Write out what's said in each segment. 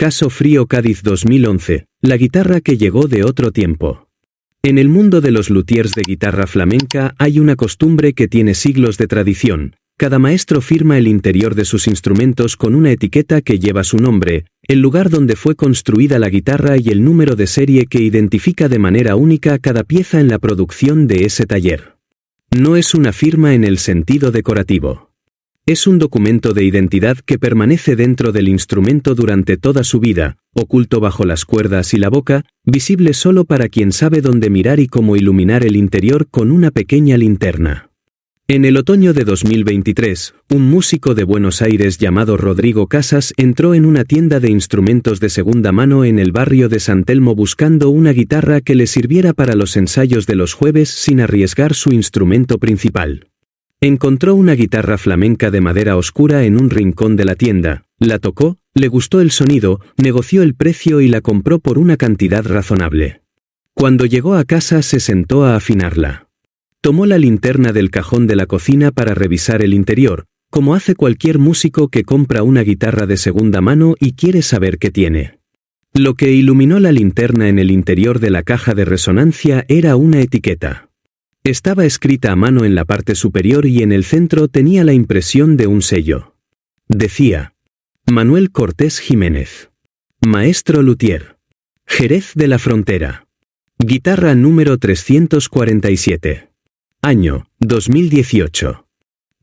Caso Frío Cádiz 2011, la guitarra que llegó de otro tiempo. En el mundo de los luthiers de guitarra flamenca hay una costumbre que tiene siglos de tradición. Cada maestro firma el interior de sus instrumentos con una etiqueta que lleva su nombre, el lugar donde fue construida la guitarra y el número de serie que identifica de manera única cada pieza en la producción de ese taller. No es una firma en el sentido decorativo. Es un documento de identidad que permanece dentro del instrumento durante toda su vida, oculto bajo las cuerdas y la boca, visible solo para quien sabe dónde mirar y cómo iluminar el interior con una pequeña linterna. En el otoño de 2023, un músico de Buenos Aires llamado Rodrigo Casas entró en una tienda de instrumentos de segunda mano en el barrio de San Telmo buscando una guitarra que le sirviera para los ensayos de los jueves sin arriesgar su instrumento principal. Encontró una guitarra flamenca de madera oscura en un rincón de la tienda, la tocó, le gustó el sonido, negoció el precio y la compró por una cantidad razonable. Cuando llegó a casa se sentó a afinarla. Tomó la linterna del cajón de la cocina para revisar el interior, como hace cualquier músico que compra una guitarra de segunda mano y quiere saber qué tiene. Lo que iluminó la linterna en el interior de la caja de resonancia era una etiqueta. Estaba escrita a mano en la parte superior y en el centro tenía la impresión de un sello. Decía: Manuel Cortés Jiménez. Maestro luthier. Jerez de la Frontera. Guitarra número 347. Año, 2018.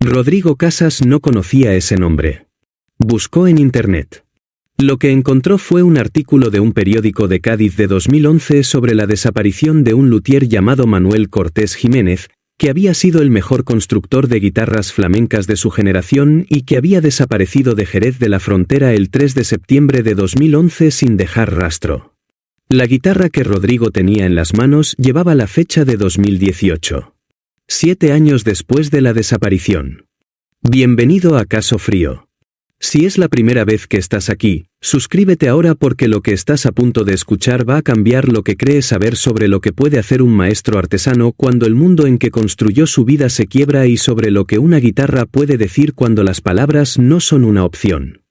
Rodrigo Casas no conocía ese nombre. Buscó en internet. Lo que encontró fue un artículo de un periódico de Cádiz de 2011 sobre la desaparición de un luthier llamado Manuel Cortés Jiménez, que había sido el mejor constructor de guitarras flamencas de su generación y que había desaparecido de Jerez de la Frontera el 3 de septiembre de 2011 sin dejar rastro. La guitarra que Rodrigo tenía en las manos llevaba la fecha de 2018. 7 años después de la desaparición. Bienvenido a Caso Frío. Si es la primera vez que estás aquí, suscríbete ahora porque lo que estás a punto de escuchar va a cambiar lo que crees saber sobre lo que puede hacer un maestro artesano cuando el mundo en que construyó su vida se quiebra y sobre lo que una guitarra puede decir cuando las palabras no son una opción.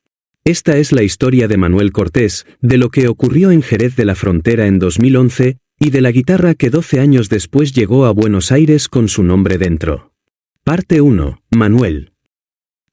Esta es la historia de Manuel Cortés, de lo que ocurrió en Jerez de la Frontera en 2011, y de la guitarra que 12 años después llegó a Buenos Aires con su nombre dentro. Parte 1. Manuel.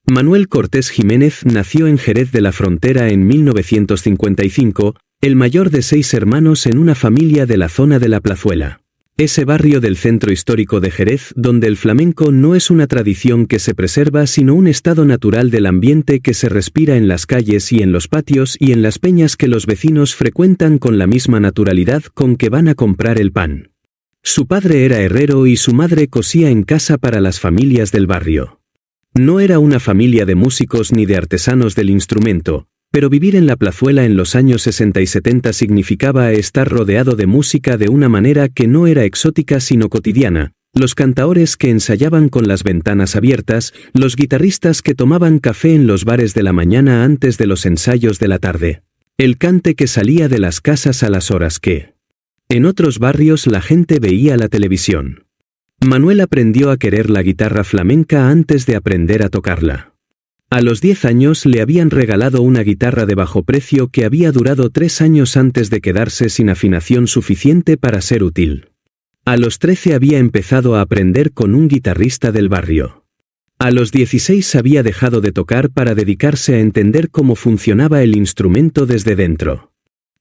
Manuel Cortés Jiménez nació en Jerez de la Frontera en 1955, el mayor de 6 hermanos en una familia de la zona de La Plazuela. Ese barrio del centro histórico de Jerez donde el flamenco no es una tradición que se preserva sino un estado natural del ambiente que se respira en las calles y en los patios y en las peñas que los vecinos frecuentan con la misma naturalidad con que van a comprar el pan. Su padre era herrero y su madre cosía en casa para las familias del barrio. No era una familia de músicos ni de artesanos del instrumento, pero vivir en La Plazuela en los años 60 y 70 significaba estar rodeado de música de una manera que no era exótica sino cotidiana, los cantaores que ensayaban con las ventanas abiertas, los guitarristas que tomaban café en los bares de la mañana antes de los ensayos de la tarde, el cante que salía de las casas a las horas que en otros barrios la gente veía la televisión. Manuel aprendió a querer la guitarra flamenca antes de aprender a tocarla. A los 10 años le habían regalado una guitarra de bajo precio que había durado 3 años antes de quedarse sin afinación suficiente para ser útil. A los 13 había empezado a aprender con un guitarrista del barrio. A los 16 había dejado de tocar para dedicarse a entender cómo funcionaba el instrumento desde dentro.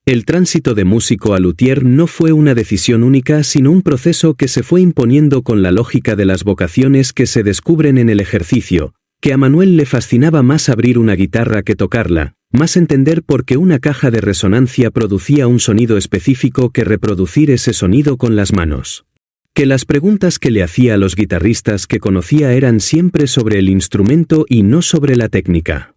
El tránsito de músico a luthier no fue una decisión única sino un proceso que se fue imponiendo con la lógica de las vocaciones que se descubren en el ejercicio, que a Manuel le fascinaba más abrir una guitarra que tocarla, más entender por qué una caja de resonancia producía un sonido específico que reproducir ese sonido con las manos. Que las preguntas que le hacía a los guitarristas que conocía eran siempre sobre el instrumento y no sobre la técnica.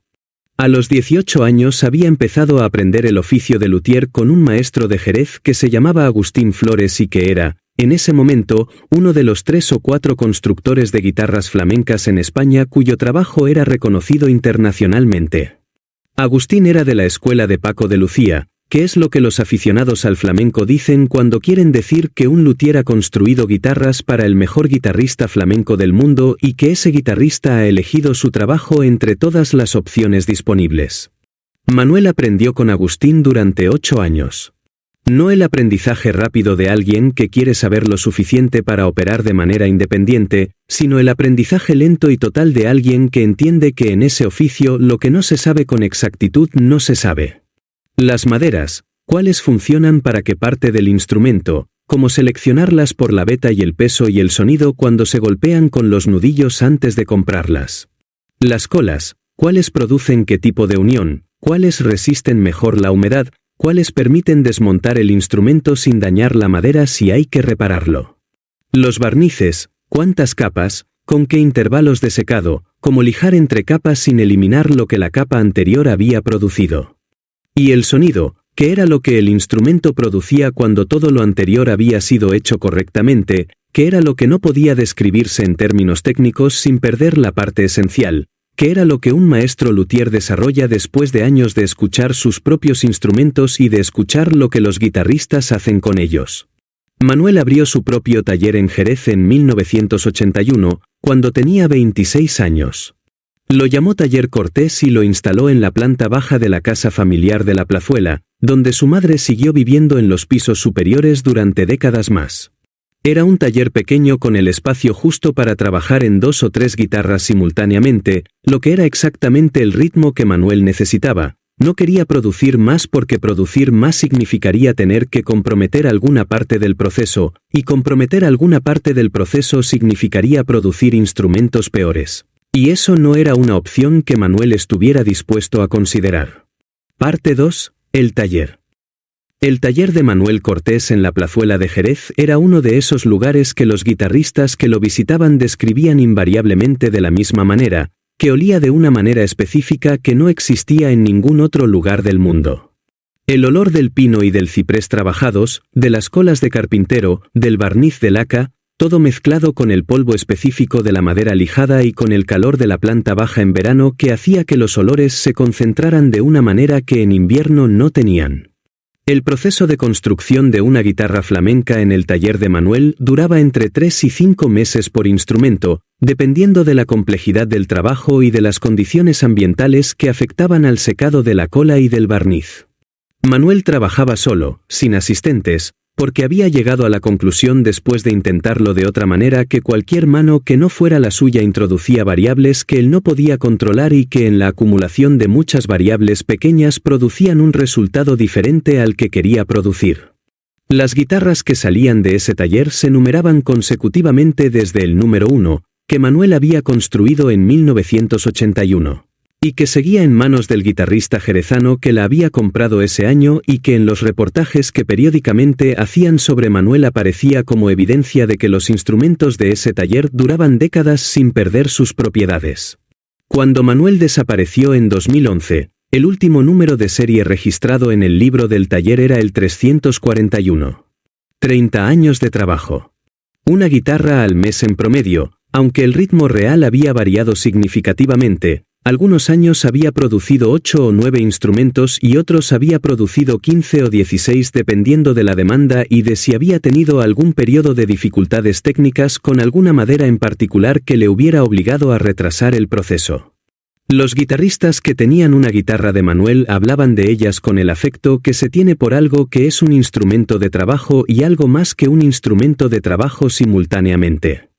A los 18 años había empezado a aprender el oficio de luthier con un maestro de Jerez que se llamaba Agustín Flores y que era, en ese momento, uno de los 3 o 4 constructores de guitarras flamencas en España cuyo trabajo era reconocido internacionalmente. Agustín era de la escuela de Paco de Lucía, que es lo que los aficionados al flamenco dicen cuando quieren decir que un luthier ha construido guitarras para el mejor guitarrista flamenco del mundo y que ese guitarrista ha elegido su trabajo entre todas las opciones disponibles. Manuel aprendió con Agustín durante 8 años. No el aprendizaje rápido de alguien que quiere saber lo suficiente para operar de manera independiente, sino el aprendizaje lento y total de alguien que entiende que en ese oficio lo que no se sabe con exactitud no se sabe. Las maderas, ¿cuáles funcionan para qué parte del instrumento? Cómo seleccionarlas por la veta y el peso y el sonido cuando se golpean con los nudillos antes de comprarlas. Las colas, ¿cuáles producen qué tipo de unión? ¿Cuáles resisten mejor la humedad? ¿Cuáles permiten desmontar el instrumento sin dañar la madera si hay que repararlo? Los barnices, ¿cuántas capas? ¿Con qué intervalos de secado? ¿Cómo lijar entre capas sin eliminar lo que la capa anterior había producido? Y el sonido, ¿qué era lo que el instrumento producía cuando todo lo anterior había sido hecho correctamente? ¿Qué era lo que no podía describirse en términos técnicos sin perder la parte esencial? ¿Qué era lo que un maestro luthier desarrolla después de años de escuchar sus propios instrumentos y de escuchar lo que los guitarristas hacen con ellos? Manuel abrió su propio taller en Jerez en 1981, cuando tenía 26 años. Lo llamó Taller Cortés y lo instaló en la planta baja de la casa familiar de La Plazuela, donde su madre siguió viviendo en los pisos superiores durante décadas más. Era un taller pequeño con el espacio justo para trabajar en 2 o 3 guitarras simultáneamente, lo que era exactamente el ritmo que Manuel necesitaba. No quería producir más porque producir más significaría tener que comprometer alguna parte del proceso, y comprometer alguna parte del proceso significaría producir instrumentos peores. Y eso no era una opción que Manuel estuviera dispuesto a considerar. Parte 2. El taller. El taller de Manuel Cortés en la Plazuela de Jerez era uno de esos lugares que los guitarristas que lo visitaban describían invariablemente de la misma manera, que olía de una manera específica que no existía en ningún otro lugar del mundo. El olor del pino y del ciprés trabajados, de las colas de carpintero, del barniz de laca, todo mezclado con el polvo específico de la madera lijada y con el calor de la planta baja en verano que hacía que los olores se concentraran de una manera que en invierno no tenían. El proceso de construcción de una guitarra flamenca en el taller de Manuel duraba entre 3 y 5 meses por instrumento, dependiendo de la complejidad del trabajo y de las condiciones ambientales que afectaban al secado de la cola y del barniz. Manuel trabajaba solo, sin asistentes, porque había llegado a la conclusión después de intentarlo de otra manera que cualquier mano que no fuera la suya introducía variables que él no podía controlar y que en la acumulación de muchas variables pequeñas producían un resultado diferente al que quería producir. Las guitarras que salían de ese taller se numeraban consecutivamente desde el número 1, que Manuel había construido en 1981. Y que seguía en manos del guitarrista jerezano que la había comprado ese año y que en los reportajes que periódicamente hacían sobre Manuel aparecía como evidencia de que los instrumentos de ese taller duraban décadas sin perder sus propiedades. Cuando Manuel desapareció en 2011, el último número de serie registrado en el libro del taller era el 341. 30 años de trabajo. Una guitarra al mes en promedio, aunque el ritmo real había variado significativamente. Algunos años había producido 8 o 9 instrumentos y otros había producido 15 o 16 dependiendo de la demanda y de si había tenido algún periodo de dificultades técnicas con alguna madera en particular que le hubiera obligado a retrasar el proceso. Los guitarristas que tenían una guitarra de Manuel hablaban de ellas con el afecto que se tiene por algo que es un instrumento de trabajo y algo más que un instrumento de trabajo simultáneamente.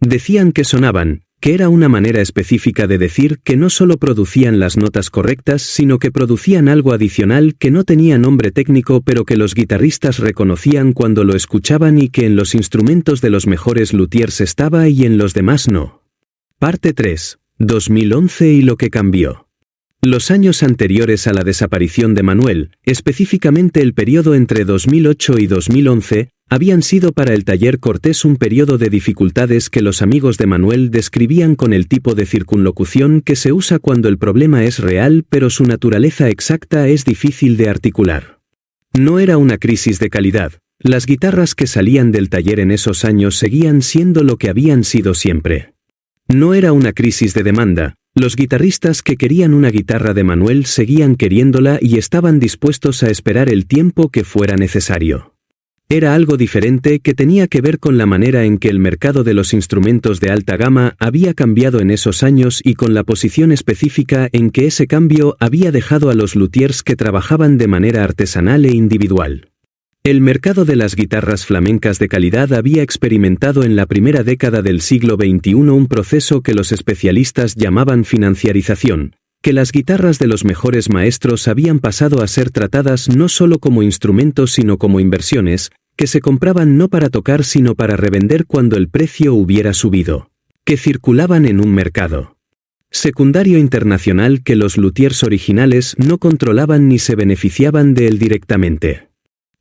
Decían que sonaban, que era una manera específica de decir que no solo producían las notas correctas sino que producían algo adicional que no tenía nombre técnico pero que los guitarristas reconocían cuando lo escuchaban y que en los instrumentos de los mejores luthiers estaba y en los demás no. Parte 3. 2011 y lo que cambió. Los años anteriores a la desaparición de Manuel, específicamente el periodo entre 2008 y 2011, habían sido para el taller Cortés un periodo de dificultades que los amigos de Manuel describían con el tipo de circunlocución que se usa cuando el problema es real pero su naturaleza exacta es difícil de articular. No era una crisis de calidad, las guitarras que salían del taller en esos años seguían siendo lo que habían sido siempre. No era una crisis de demanda, los guitarristas que querían una guitarra de Manuel seguían queriéndola y estaban dispuestos a esperar el tiempo que fuera necesario. Era algo diferente que tenía que ver con la manera en que el mercado de los instrumentos de alta gama había cambiado en esos años y con la posición específica en que ese cambio había dejado a los luthiers que trabajaban de manera artesanal e individual. El mercado de las guitarras flamencas de calidad había experimentado en la primera década del siglo XXI un proceso que los especialistas llamaban financiarización, que las guitarras de los mejores maestros habían pasado a ser tratadas no solo como instrumentos sino como inversiones, que se compraban no para tocar sino para revender cuando el precio hubiera subido, que circulaban en un mercado secundario internacional que los luthiers originales no controlaban ni se beneficiaban de él directamente.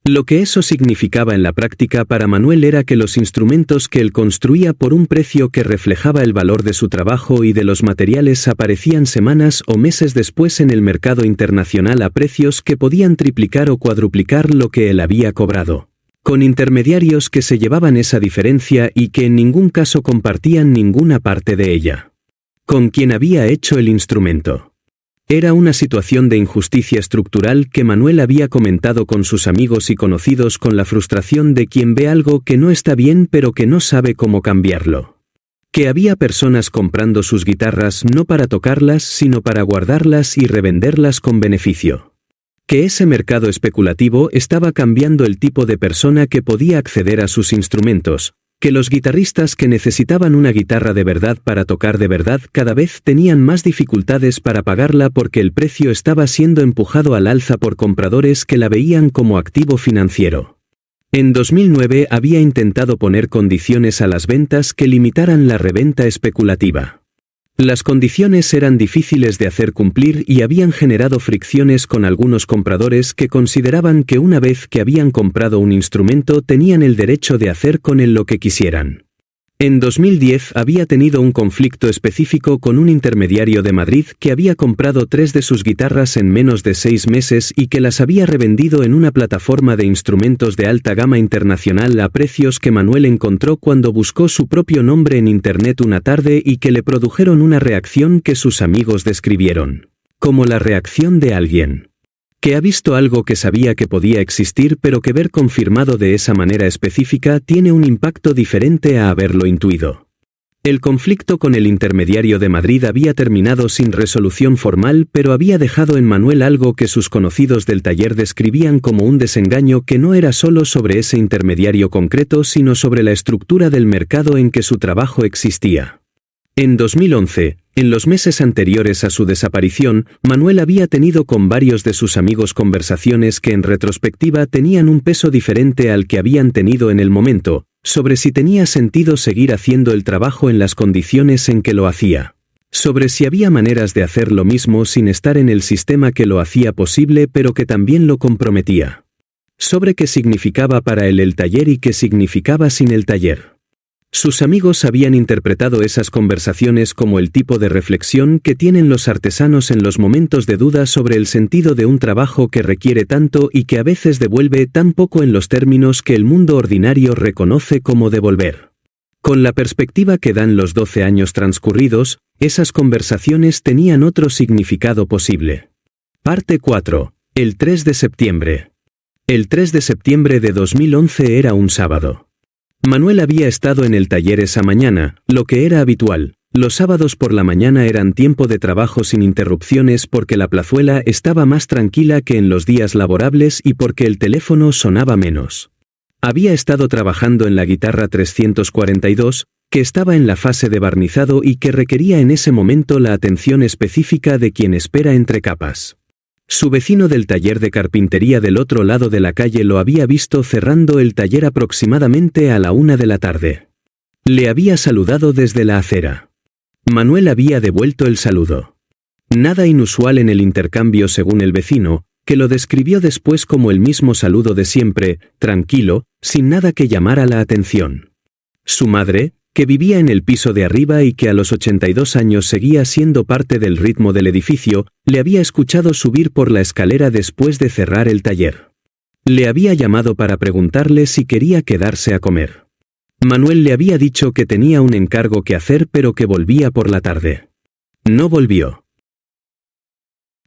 Lo que eso significaba en la práctica para Manuel era que los instrumentos que él construía por un precio que reflejaba el valor de su trabajo y de los materiales aparecían semanas o meses después en el mercado internacional a precios que podían triplicar o cuadruplicar lo que él había cobrado, con intermediarios que se llevaban esa diferencia y que en ningún caso compartían ninguna parte de ella con quien había hecho el instrumento. Era una situación de injusticia estructural que Manuel había comentado con sus amigos y conocidos con la frustración de quien ve algo que no está bien pero que no sabe cómo cambiarlo. Que había personas comprando sus guitarras no para tocarlas sino para guardarlas y revenderlas con beneficio. Que ese mercado especulativo estaba cambiando el tipo de persona que podía acceder a sus instrumentos. Que los guitarristas que necesitaban una guitarra de verdad para tocar de verdad cada vez tenían más dificultades para pagarla porque el precio estaba siendo empujado al alza por compradores que la veían como activo financiero. En 2009 había intentado poner condiciones a las ventas que limitaran la reventa especulativa. Las condiciones eran difíciles de hacer cumplir y habían generado fricciones con algunos compradores que consideraban que una vez que habían comprado un instrumento tenían el derecho de hacer con él lo que quisieran. En 2010 había tenido un conflicto específico con un intermediario de Madrid que había comprado 3 de sus guitarras en menos de 6 meses y que las había revendido en una plataforma de instrumentos de alta gama internacional a precios que Manuel encontró cuando buscó su propio nombre en internet una tarde y que le produjeron una reacción que sus amigos describieron como la reacción de alguien que ha visto algo que sabía que podía existir pero que ver confirmado de esa manera específica tiene un impacto diferente a haberlo intuido. El conflicto con el intermediario de Madrid había terminado sin resolución formal pero había dejado en Manuel algo que sus conocidos del taller describían como un desengaño que no era solo sobre ese intermediario concreto sino sobre la estructura del mercado en que su trabajo existía. En 2011, en los meses anteriores a su desaparición, Manuel había tenido con varios de sus amigos conversaciones que en retrospectiva tenían un peso diferente al que habían tenido en el momento, sobre si tenía sentido seguir haciendo el trabajo en las condiciones en que lo hacía. Sobre si había maneras de hacer lo mismo sin estar en el sistema que lo hacía posible pero que también lo comprometía. Sobre qué significaba para él el taller y qué significaba sin el taller. Sus amigos habían interpretado esas conversaciones como el tipo de reflexión que tienen los artesanos en los momentos de duda sobre el sentido de un trabajo que requiere tanto y que a veces devuelve tan poco en los términos que el mundo ordinario reconoce como devolver. Con la perspectiva que dan los 12 años transcurridos, esas conversaciones tenían otro significado posible. Parte 4. El 3 de septiembre. El 3 de septiembre de 2011 era un sábado. Manuel había estado en el taller esa mañana, lo que era habitual. Los sábados por la mañana eran tiempo de trabajo sin interrupciones porque la plazuela estaba más tranquila que en los días laborables y porque el teléfono sonaba menos. Había estado trabajando en la guitarra 342, que estaba en la fase de barnizado y que requería en ese momento la atención específica de quien espera entre capas. Su vecino del taller de carpintería del otro lado de la calle lo había visto cerrando el taller aproximadamente a la 1 de la tarde. Le había saludado desde la acera. Manuel había devuelto el saludo. Nada inusual en el intercambio según el vecino, que lo describió después como el mismo saludo de siempre, tranquilo, sin nada que llamara la atención. Su madre, que vivía en el piso de arriba y que a los 82 años seguía siendo parte del ritmo del edificio, le había escuchado subir por la escalera después de cerrar el taller. Le había llamado para preguntarle si quería quedarse a comer. Manuel le había dicho que tenía un encargo que hacer pero que volvía por la tarde. No volvió.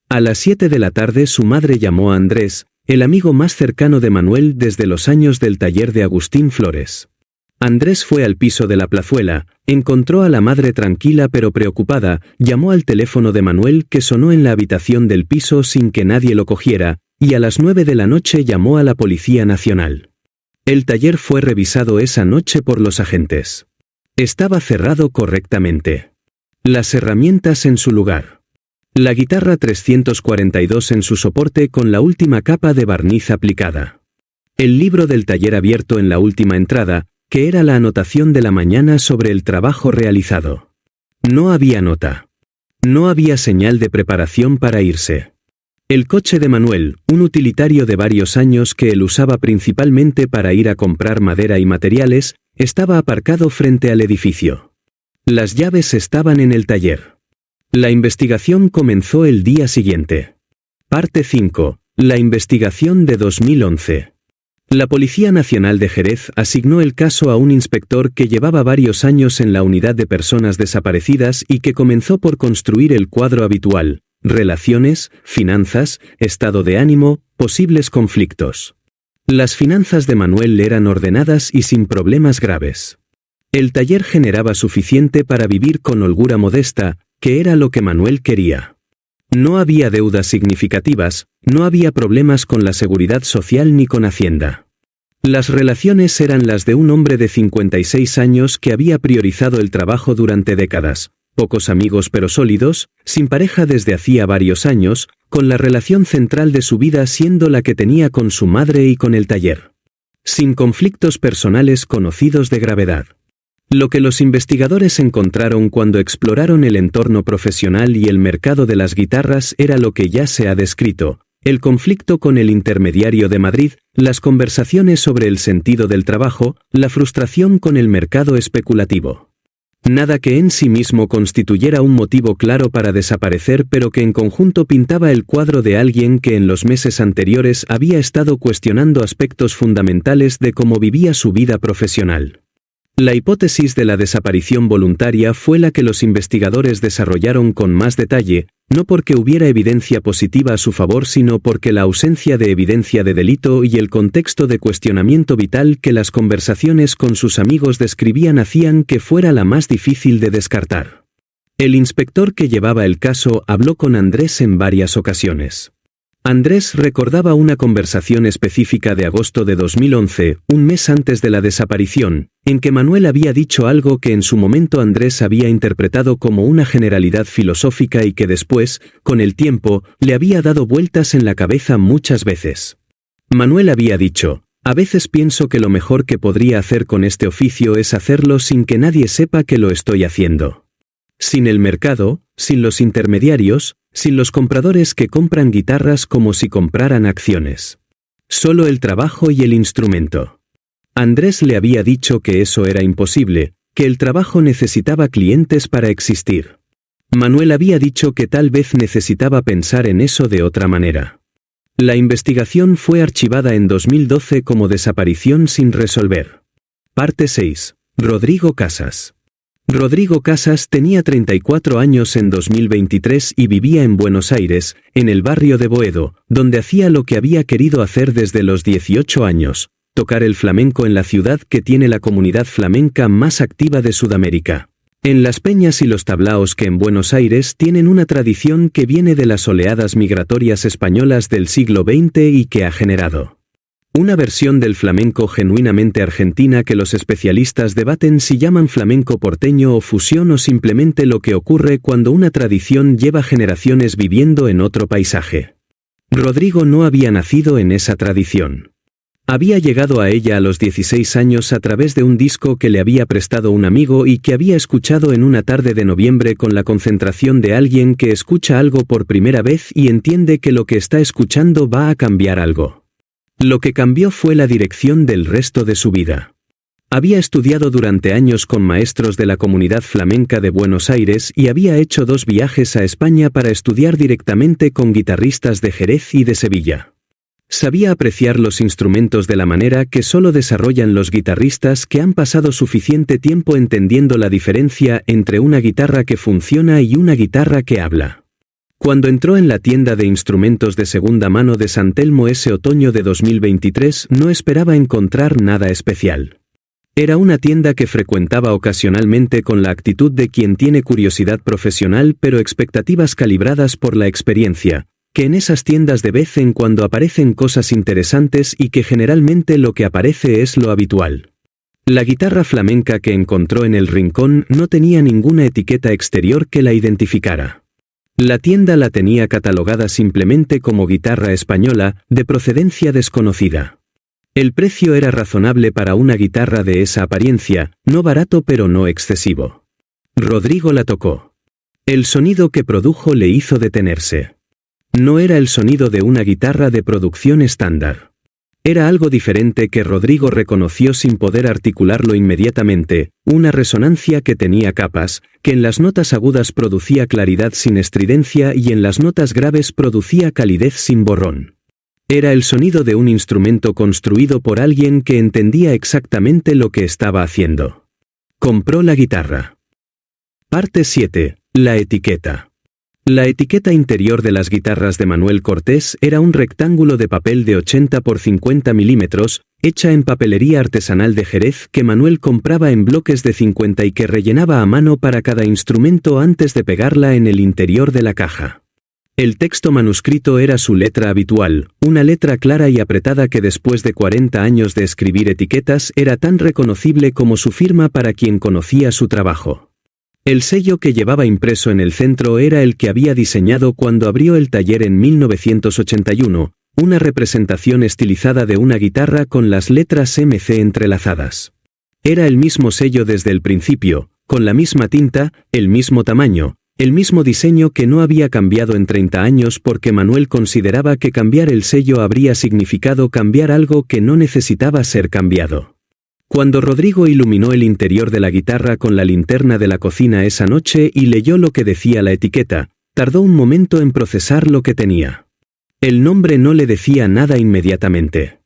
A las 7 de la tarde su madre llamó a Andrés, el amigo más cercano de Manuel desde los años del taller de Agustín Flores. Andrés fue al piso de la plazuela, encontró a la madre tranquila pero preocupada, llamó al teléfono de Manuel que sonó en la habitación del piso sin que nadie lo cogiera, y a las 9 de la noche llamó a la Policía Nacional. El taller fue revisado esa noche por los agentes. Estaba cerrado correctamente. Las herramientas en su lugar. La guitarra 342 en su soporte con la última capa de barniz aplicada. El libro del taller abierto en la última entrada, que era la anotación de la mañana sobre el trabajo realizado. No había nota. No había señal de preparación para irse. El coche de Manuel, un utilitario de varios años que él usaba principalmente para ir a comprar madera y materiales, estaba aparcado frente al edificio. Las llaves estaban en el taller. La investigación comenzó el día siguiente. Parte 5. La investigación de 2011. La Policía Nacional de Jerez asignó el caso a un inspector que llevaba varios años en la unidad de personas desaparecidas y que comenzó por construir el cuadro habitual: relaciones, finanzas, estado de ánimo, posibles conflictos. Las finanzas de Manuel eran ordenadas y sin problemas graves. El taller generaba suficiente para vivir con holgura modesta, que era lo que Manuel quería. No había deudas significativas, no había problemas con la seguridad social ni con Hacienda. Las relaciones eran las de un hombre de 56 años que había priorizado el trabajo durante décadas, pocos amigos pero sólidos, sin pareja desde hacía varios años, con la relación central de su vida siendo la que tenía con su madre y con el taller. Sin conflictos personales conocidos de gravedad. Lo que los investigadores encontraron cuando exploraron el entorno profesional y el mercado de las guitarras era lo que ya se ha descrito: el conflicto con el intermediario de Madrid, las conversaciones sobre el sentido del trabajo, la frustración con el mercado especulativo. Nada que en sí mismo constituyera un motivo claro para desaparecer, pero que en conjunto pintaba el cuadro de alguien que en los meses anteriores había estado cuestionando aspectos fundamentales de cómo vivía su vida profesional. La hipótesis de la desaparición voluntaria fue la que los investigadores desarrollaron con más detalle, no porque hubiera evidencia positiva a su favor, sino porque la ausencia de evidencia de delito y el contexto de cuestionamiento vital que las conversaciones con sus amigos describían hacían que fuera la más difícil de descartar. El inspector que llevaba el caso habló con Andrés en varias ocasiones. Andrés recordaba una conversación específica de agosto de 2011, un mes antes de la desaparición, en que Manuel había dicho algo que en su momento Andrés había interpretado como una generalidad filosófica y que después, con el tiempo, le había dado vueltas en la cabeza muchas veces. Manuel había dicho: a veces pienso que lo mejor que podría hacer con este oficio es hacerlo sin que nadie sepa que lo estoy haciendo. Sin el mercado, sin los intermediarios, sin los compradores que compran guitarras como si compraran acciones. Solo el trabajo y el instrumento. Andrés le había dicho que eso era imposible, que el trabajo necesitaba clientes para existir. Manuel había dicho que tal vez necesitaba pensar en eso de otra manera. La investigación fue archivada en 2012 como desaparición sin resolver. Parte 6. Rodrigo Casas. Rodrigo Casas tenía 34 años en 2023 y vivía en Buenos Aires, en el barrio de Boedo, donde hacía lo que había querido hacer desde los 18 años: tocar el flamenco en la ciudad que tiene la comunidad flamenca más activa de Sudamérica. En las peñas y los tablaos que en Buenos Aires tienen una tradición que viene de las oleadas migratorias españolas del siglo XX y que ha generado una versión del flamenco genuinamente argentina que los especialistas debaten si llaman flamenco porteño o fusión o simplemente lo que ocurre cuando una tradición lleva generaciones viviendo en otro paisaje. Rodrigo no había nacido en esa tradición. Había llegado a ella a los 16 años a través de un disco que le había prestado un amigo y que había escuchado en una tarde de noviembre con la concentración de alguien que escucha algo por primera vez y entiende que lo que está escuchando va a cambiar algo. Lo que cambió fue la dirección del resto de su vida. Había estudiado durante años con maestros de la comunidad flamenca de Buenos Aires y había hecho 2 viajes a España para estudiar directamente con guitarristas de Jerez y de Sevilla. Sabía apreciar los instrumentos de la manera que solo desarrollan los guitarristas que han pasado suficiente tiempo entendiendo la diferencia entre una guitarra que funciona y una guitarra que habla. Cuando entró en la tienda de instrumentos de segunda mano de San Telmo ese otoño de 2023, no esperaba encontrar nada especial. Era una tienda que frecuentaba ocasionalmente con la actitud de quien tiene curiosidad profesional pero expectativas calibradas por la experiencia, que en esas tiendas de vez en cuando aparecen cosas interesantes y que generalmente lo que aparece es lo habitual. La guitarra flamenca que encontró en el rincón no tenía ninguna etiqueta exterior que la identificara. La tienda la tenía catalogada simplemente como guitarra española, de procedencia desconocida. El precio era razonable para una guitarra de esa apariencia, no barato pero no excesivo. Rodrigo la tocó. El sonido que produjo le hizo detenerse. No era el sonido de una guitarra de producción estándar. Era algo diferente que Rodrigo reconoció sin poder articularlo inmediatamente, una resonancia que tenía capas, que en las notas agudas producía claridad sin estridencia y en las notas graves producía calidez sin borrón. Era el sonido de un instrumento construido por alguien que entendía exactamente lo que estaba haciendo. Compró la guitarra. Parte 7. La etiqueta. La etiqueta interior de las guitarras de Manuel Cortés era un rectángulo de papel de 80 por 50 milímetros, hecha en papelería artesanal de Jerez que Manuel compraba en bloques de 50 y que rellenaba a mano para cada instrumento antes de pegarla en el interior de la caja. El texto manuscrito era su letra habitual, una letra clara y apretada que después de 40 años de escribir etiquetas era tan reconocible como su firma para quien conocía su trabajo. El sello que llevaba impreso en el centro era el que había diseñado cuando abrió el taller en 1981, una representación estilizada de una guitarra con las letras MC entrelazadas. Era el mismo sello desde el principio, con la misma tinta, el mismo tamaño, el mismo diseño que no había cambiado en 30 años porque Manuel consideraba que cambiar el sello habría significado cambiar algo que no necesitaba ser cambiado. Cuando Rodrigo iluminó el interior de la guitarra con la linterna de la cocina esa noche y leyó lo que decía la etiqueta, tardó un momento en procesar lo que tenía. El nombre no le decía nada inmediatamente.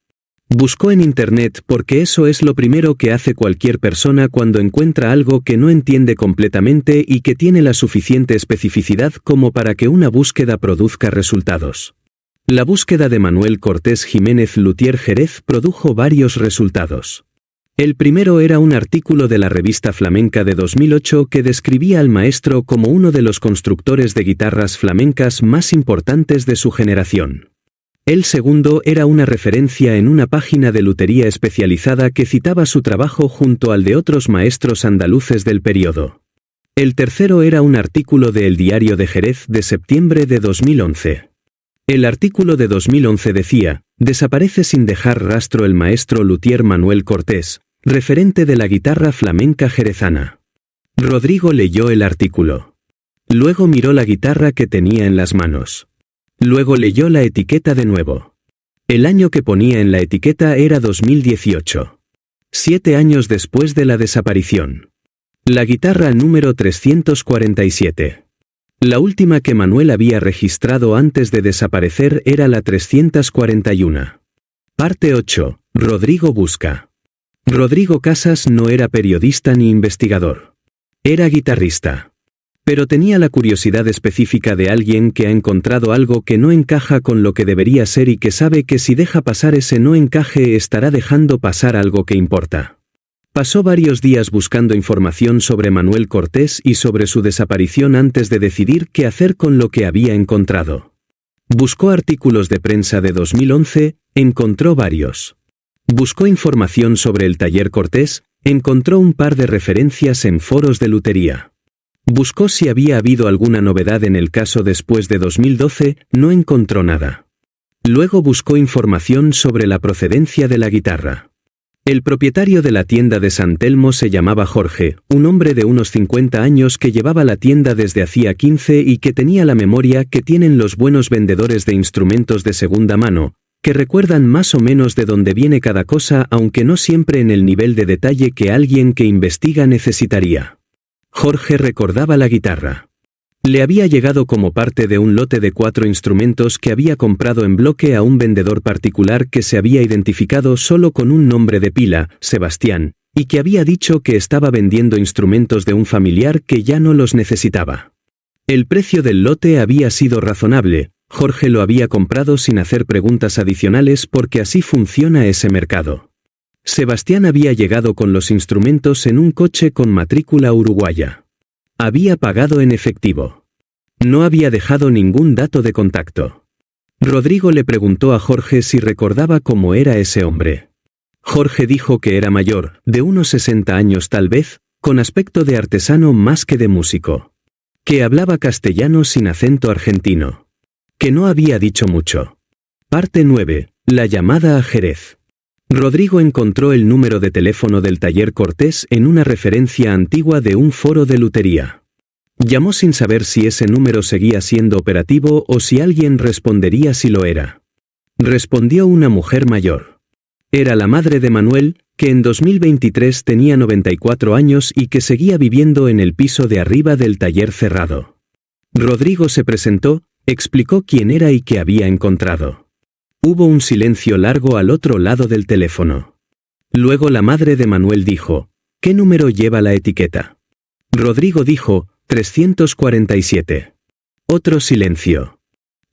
Buscó en internet porque eso es lo primero que hace cualquier persona cuando encuentra algo que no entiende completamente y que tiene la suficiente especificidad como para que una búsqueda produzca resultados. La búsqueda de Manuel Cortés Jiménez Luthier Jerez produjo varios resultados. El primero era un artículo de la revista Flamenca de 2008 que describía al maestro como uno de los constructores de guitarras flamencas más importantes de su generación. El segundo era una referencia en una página de lutería especializada que citaba su trabajo junto al de otros maestros andaluces del periodo. El tercero era un artículo de El Diario de Jerez de septiembre de 2011. El artículo de 2011 decía: desaparece sin dejar rastro el maestro luthier Manuel Cortés, referente de la guitarra flamenca jerezana. Rodrigo leyó el artículo. Luego miró la guitarra que tenía en las manos. Luego leyó la etiqueta de nuevo. El año que ponía en la etiqueta era 2018. 7 años después de la desaparición. La guitarra número 347. La última que Manuel había registrado antes de desaparecer era la 341. Parte 8. Rodrigo busca. Rodrigo Casas no era periodista ni investigador. Era guitarrista. Pero tenía la curiosidad específica de alguien que ha encontrado algo que no encaja con lo que debería ser y que sabe que si deja pasar ese no encaje estará dejando pasar algo que importa. Pasó varios días buscando información sobre Manuel Cortés y sobre su desaparición antes de decidir qué hacer con lo que había encontrado. Buscó artículos de prensa de 2011, encontró varios. Buscó información sobre el taller Cortés, encontró un par de referencias en foros de lutería. Buscó si había habido alguna novedad en el caso después de 2012, no encontró nada. Luego buscó información sobre la procedencia de la guitarra. El propietario de la tienda de San Telmo se llamaba Jorge, un hombre de unos 50 años que llevaba la tienda desde hacía 15 y que tenía la memoria que tienen los buenos vendedores de instrumentos de segunda mano, que recuerdan más o menos de dónde viene cada cosa aunque no siempre en el nivel de detalle que alguien que investiga necesitaría. Jorge recordaba la guitarra. Le había llegado como parte de un lote de 4 instrumentos que había comprado en bloque a un vendedor particular que se había identificado solo con un nombre de pila, Sebastián, y que había dicho que estaba vendiendo instrumentos de un familiar que ya no los necesitaba. El precio del lote había sido razonable, Jorge lo había comprado sin hacer preguntas adicionales porque así funciona ese mercado. Sebastián había llegado con los instrumentos en un coche con matrícula uruguaya. Había pagado en efectivo. No había dejado ningún dato de contacto. Rodrigo le preguntó a Jorge si recordaba cómo era ese hombre. Jorge dijo que era mayor, de unos 60 años tal vez, con aspecto de artesano más que de músico. Que hablaba castellano sin acento argentino. Que no había dicho mucho. Parte 9. La llamada a Jerez. Rodrigo encontró el número de teléfono del taller Cortés en una referencia antigua de un foro de lutería. Llamó sin saber si ese número seguía siendo operativo o si alguien respondería si lo era. Respondió una mujer mayor. Era la madre de Manuel, que en 2023 tenía 94 años y que seguía viviendo en el piso de arriba del taller cerrado. Rodrigo se presentó, explicó quién era y qué había encontrado. Hubo un silencio largo al otro lado del teléfono. Luego la madre de Manuel dijo, ¿qué número lleva la etiqueta? Rodrigo dijo, 347. Otro silencio.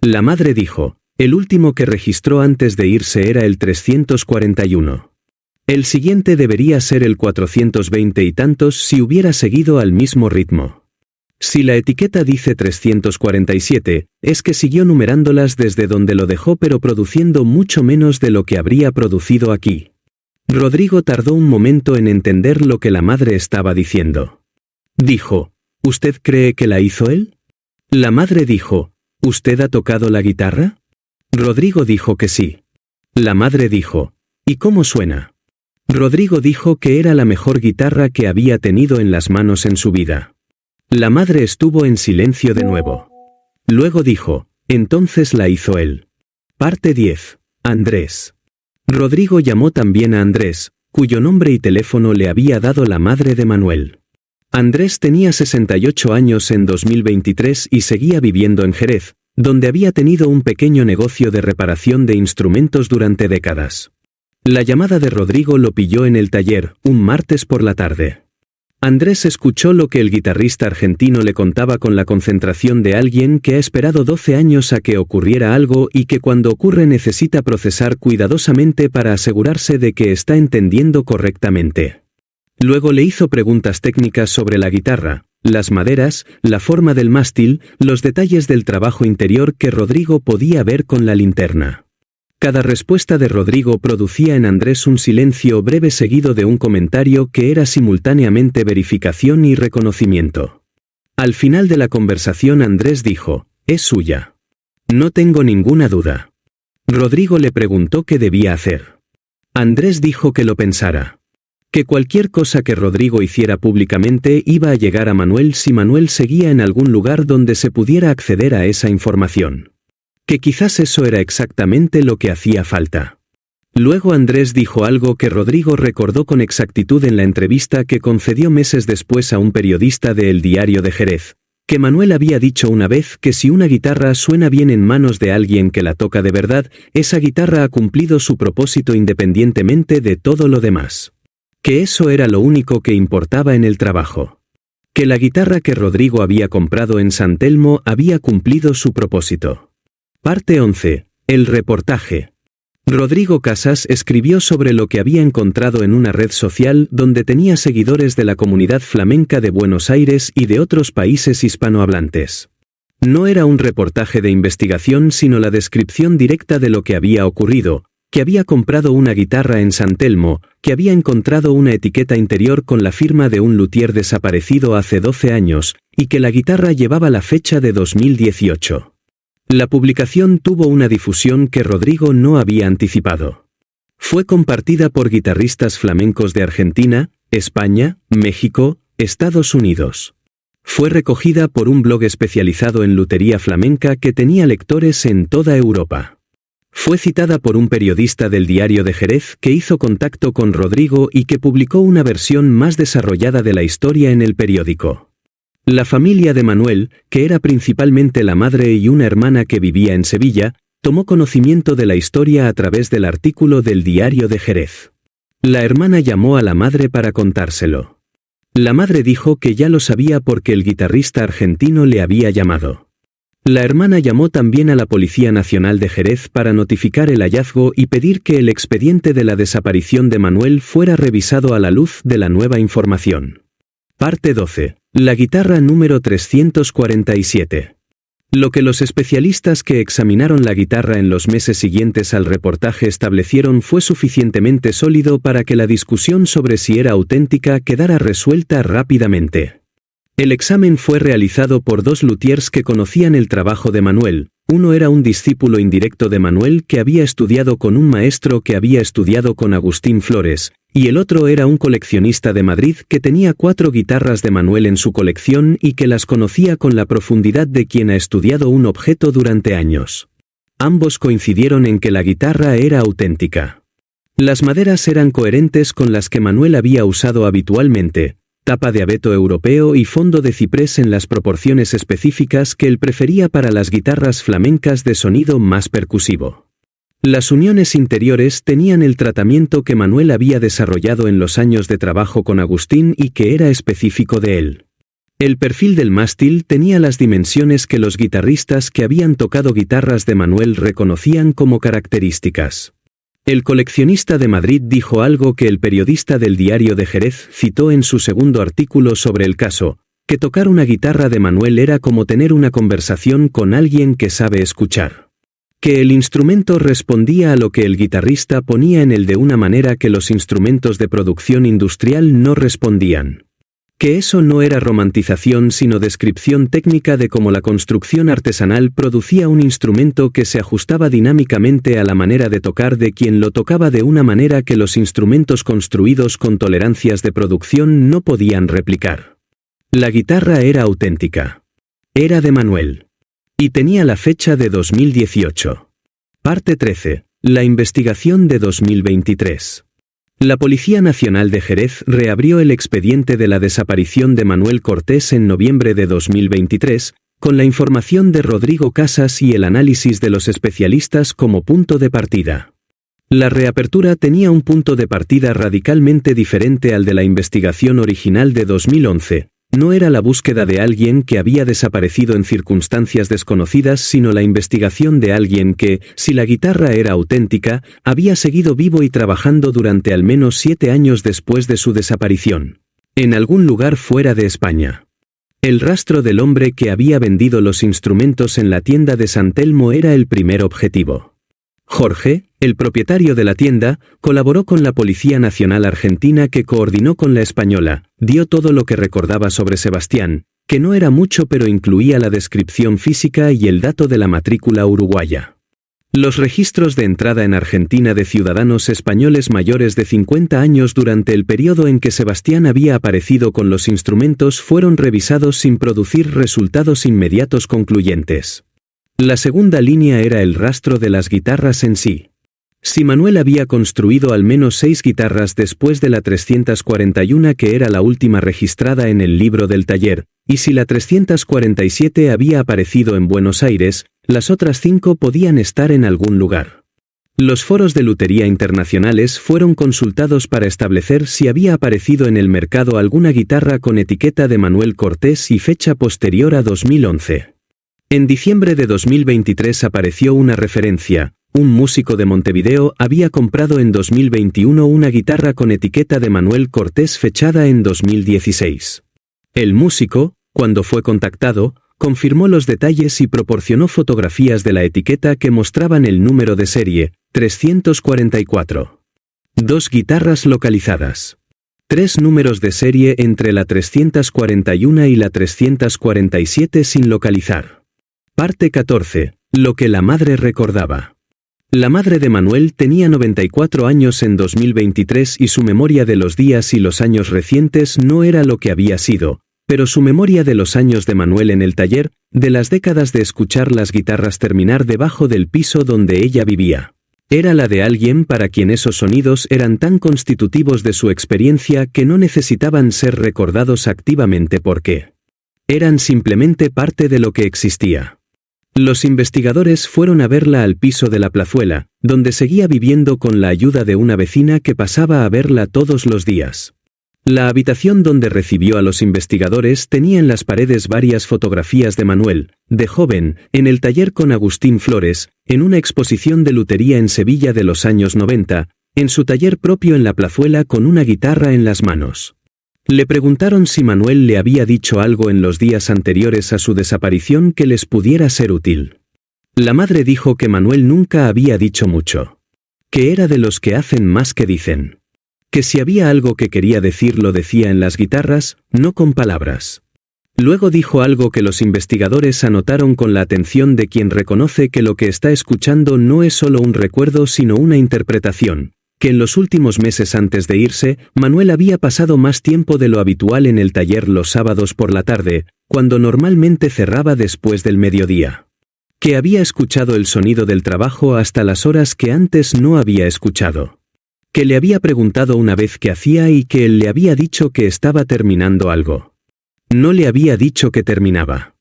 La madre dijo, el último que registró antes de irse era el 341. El siguiente debería ser el 420 y tantos si hubiera seguido al mismo ritmo. Si la etiqueta dice 347, es que siguió numerándolas desde donde lo dejó pero produciendo mucho menos de lo que habría producido aquí. Rodrigo tardó un momento en entender lo que la madre estaba diciendo. Dijo, ¿usted cree que la hizo él? La madre dijo, ¿usted ha tocado la guitarra? Rodrigo dijo que sí. La madre dijo, ¿y cómo suena? Rodrigo dijo que era la mejor guitarra que había tenido en las manos en su vida. La madre estuvo en silencio de nuevo. Luego dijo, entonces la hizo él. Parte 10. Andrés. Rodrigo llamó también a Andrés, cuyo nombre y teléfono le había dado la madre de Manuel. Andrés tenía 68 años en 2023 y seguía viviendo en Jerez, donde había tenido un pequeño negocio de reparación de instrumentos durante décadas. La llamada de Rodrigo lo pilló en el taller, un martes por la tarde. Andrés escuchó lo que el guitarrista argentino le contaba con la concentración de alguien que ha esperado 12 años a que ocurriera algo y que cuando ocurre necesita procesar cuidadosamente para asegurarse de que está entendiendo correctamente. Luego le hizo preguntas técnicas sobre la guitarra, las maderas, la forma del mástil, los detalles del trabajo interior que Rodrigo podía ver con la linterna. Cada respuesta de Rodrigo producía en Andrés un silencio breve seguido de un comentario que era simultáneamente verificación y reconocimiento. Al final de la conversación Andrés dijo, «Es suya. No tengo ninguna duda». Rodrigo le preguntó qué debía hacer. Andrés dijo que lo pensara. Que cualquier cosa que Rodrigo hiciera públicamente iba a llegar a Manuel si Manuel seguía en algún lugar donde se pudiera acceder a esa información. Que quizás eso era exactamente lo que hacía falta. Luego Andrés dijo algo que Rodrigo recordó con exactitud en la entrevista que concedió meses después a un periodista de El Diario de Jerez, que Manuel había dicho una vez que si una guitarra suena bien en manos de alguien que la toca de verdad, esa guitarra ha cumplido su propósito independientemente de todo lo demás. Que eso era lo único que importaba en el trabajo. Que la guitarra que Rodrigo había comprado en San Telmo había cumplido su propósito. Parte 11. El reportaje. Rodrigo Casas escribió sobre lo que había encontrado en una red social donde tenía seguidores de la comunidad flamenca de Buenos Aires y de otros países hispanohablantes. No era un reportaje de investigación sino la descripción directa de lo que había ocurrido, que había comprado una guitarra en San Telmo, que había encontrado una etiqueta interior con la firma de un luthier desaparecido hace 12 años, y que la guitarra llevaba la fecha de 2018. La publicación tuvo una difusión que Rodrigo no había anticipado. Fue compartida por guitarristas flamencos de Argentina, España, México, Estados Unidos. Fue recogida por un blog especializado en lutería flamenca que tenía lectores en toda Europa. Fue citada por un periodista del Diario de Jerez que hizo contacto con Rodrigo y que publicó una versión más desarrollada de la historia en el periódico. La familia de Manuel, que era principalmente la madre y una hermana que vivía en Sevilla, tomó conocimiento de la historia a través del artículo del Diario de Jerez. La hermana llamó a la madre para contárselo. La madre dijo que ya lo sabía porque el guitarrista argentino le había llamado. La hermana llamó también a la Policía Nacional de Jerez para notificar el hallazgo y pedir que el expediente de la desaparición de Manuel fuera revisado a la luz de la nueva información. Parte 12. La guitarra número 347. Lo que los especialistas que examinaron la guitarra en los meses siguientes al reportaje establecieron fue suficientemente sólido para que la discusión sobre si era auténtica quedara resuelta rápidamente. El examen fue realizado por dos luthiers que conocían el trabajo de Manuel. Uno era un discípulo indirecto de Manuel que había estudiado con un maestro que había estudiado con Agustín Flores, y el otro era un coleccionista de Madrid que tenía 4 guitarras de Manuel en su colección y que las conocía con la profundidad de quien ha estudiado un objeto durante años. Ambos coincidieron en que la guitarra era auténtica. Las maderas eran coherentes con las que Manuel había usado habitualmente, tapa de abeto europeo y fondo de ciprés en las proporciones específicas que él prefería para las guitarras flamencas de sonido más percusivo. Las uniones interiores tenían el tratamiento que Manuel había desarrollado en los años de trabajo con Agustín y que era específico de él. El perfil del mástil tenía las dimensiones que los guitarristas que habían tocado guitarras de Manuel reconocían como características. El coleccionista de Madrid dijo algo que el periodista del Diario de Jerez citó en su segundo artículo sobre el caso, que tocar una guitarra de Manuel era como tener una conversación con alguien que sabe escuchar. Que el instrumento respondía a lo que el guitarrista ponía en él de una manera que los instrumentos de producción industrial no respondían. Que eso no era romantización sino descripción técnica de cómo la construcción artesanal producía un instrumento que se ajustaba dinámicamente a la manera de tocar de quien lo tocaba de una manera que los instrumentos construidos con tolerancias de producción no podían replicar. La guitarra era auténtica. Era de Manuel. Y tenía la fecha de 2018. Parte 13. La investigación de 2023. La Policía Nacional de Jerez reabrió el expediente de la desaparición de Manuel Cortés en noviembre de 2023, con la información de Rodrigo Casas y el análisis de los especialistas como punto de partida. La reapertura tenía un punto de partida radicalmente diferente al de la investigación original de 2011. No era la búsqueda de alguien que había desaparecido en circunstancias desconocidas, sino la investigación de alguien que, si la guitarra era auténtica, había seguido vivo y trabajando durante al menos 7 años después de su desaparición. En algún lugar fuera de España. El rastro del hombre que había vendido los instrumentos en la tienda de San Telmo era el primer objetivo. Jorge, el propietario de la tienda, colaboró con la Policía Nacional Argentina que coordinó con la española, dio todo lo que recordaba sobre Sebastián, que no era mucho pero incluía la descripción física y el dato de la matrícula uruguaya. Los registros de entrada en Argentina de ciudadanos españoles mayores de 50 años durante el periodo en que Sebastián había aparecido con los instrumentos fueron revisados sin producir resultados inmediatos concluyentes. La segunda línea era el rastro de las guitarras en sí. Si Manuel había construido al menos 6 guitarras después de la 341 que era la última registrada en el libro del taller, y si la 347 había aparecido en Buenos Aires, las otras 5 podían estar en algún lugar. Los foros de lutería internacionales fueron consultados para establecer si había aparecido en el mercado alguna guitarra con etiqueta de Manuel Cortés y fecha posterior a 2011. En diciembre de 2023 apareció una referencia. Un músico de Montevideo había comprado en 2021 una guitarra con etiqueta de Manuel Cortés fechada en 2016. El músico, cuando fue contactado, confirmó los detalles y proporcionó fotografías de la etiqueta que mostraban el número de serie, 344. 2 guitarras localizadas. 3 números de serie entre la 341 y la 347 sin localizar. Parte 14. Lo que la madre recordaba. La madre de Manuel tenía 94 años en 2023 y su memoria de los días y los años recientes no era lo que había sido, pero su memoria de los años de Manuel en el taller, de las décadas de escuchar las guitarras terminar debajo del piso donde ella vivía. Era la de alguien para quien esos sonidos eran tan constitutivos de su experiencia que no necesitaban ser recordados activamente porque eran simplemente parte de lo que existía. Los investigadores fueron a verla al piso de la plazuela, donde seguía viviendo con la ayuda de una vecina que pasaba a verla todos los días. La habitación donde recibió a los investigadores tenía en las paredes varias fotografías de Manuel, de joven, en el taller con Agustín Flores, en una exposición de lutería en Sevilla de los años 90, en su taller propio en la plazuela con una guitarra en las manos. Le preguntaron si Manuel le había dicho algo en los días anteriores a su desaparición que les pudiera ser útil. La madre dijo que Manuel nunca había dicho mucho. Que era de los que hacen más que dicen. Que si había algo que quería decir lo decía en las guitarras, no con palabras. Luego dijo algo que los investigadores anotaron con la atención de quien reconoce que lo que está escuchando no es solo un recuerdo sino una interpretación, que en los últimos meses antes de irse, Manuel había pasado más tiempo de lo habitual en el taller los sábados por la tarde, cuando normalmente cerraba después del mediodía. Que había escuchado el sonido del trabajo hasta las horas que antes no había escuchado. Que le había preguntado una vez qué hacía y que él le había dicho que estaba terminando algo. No le había dicho que terminaba.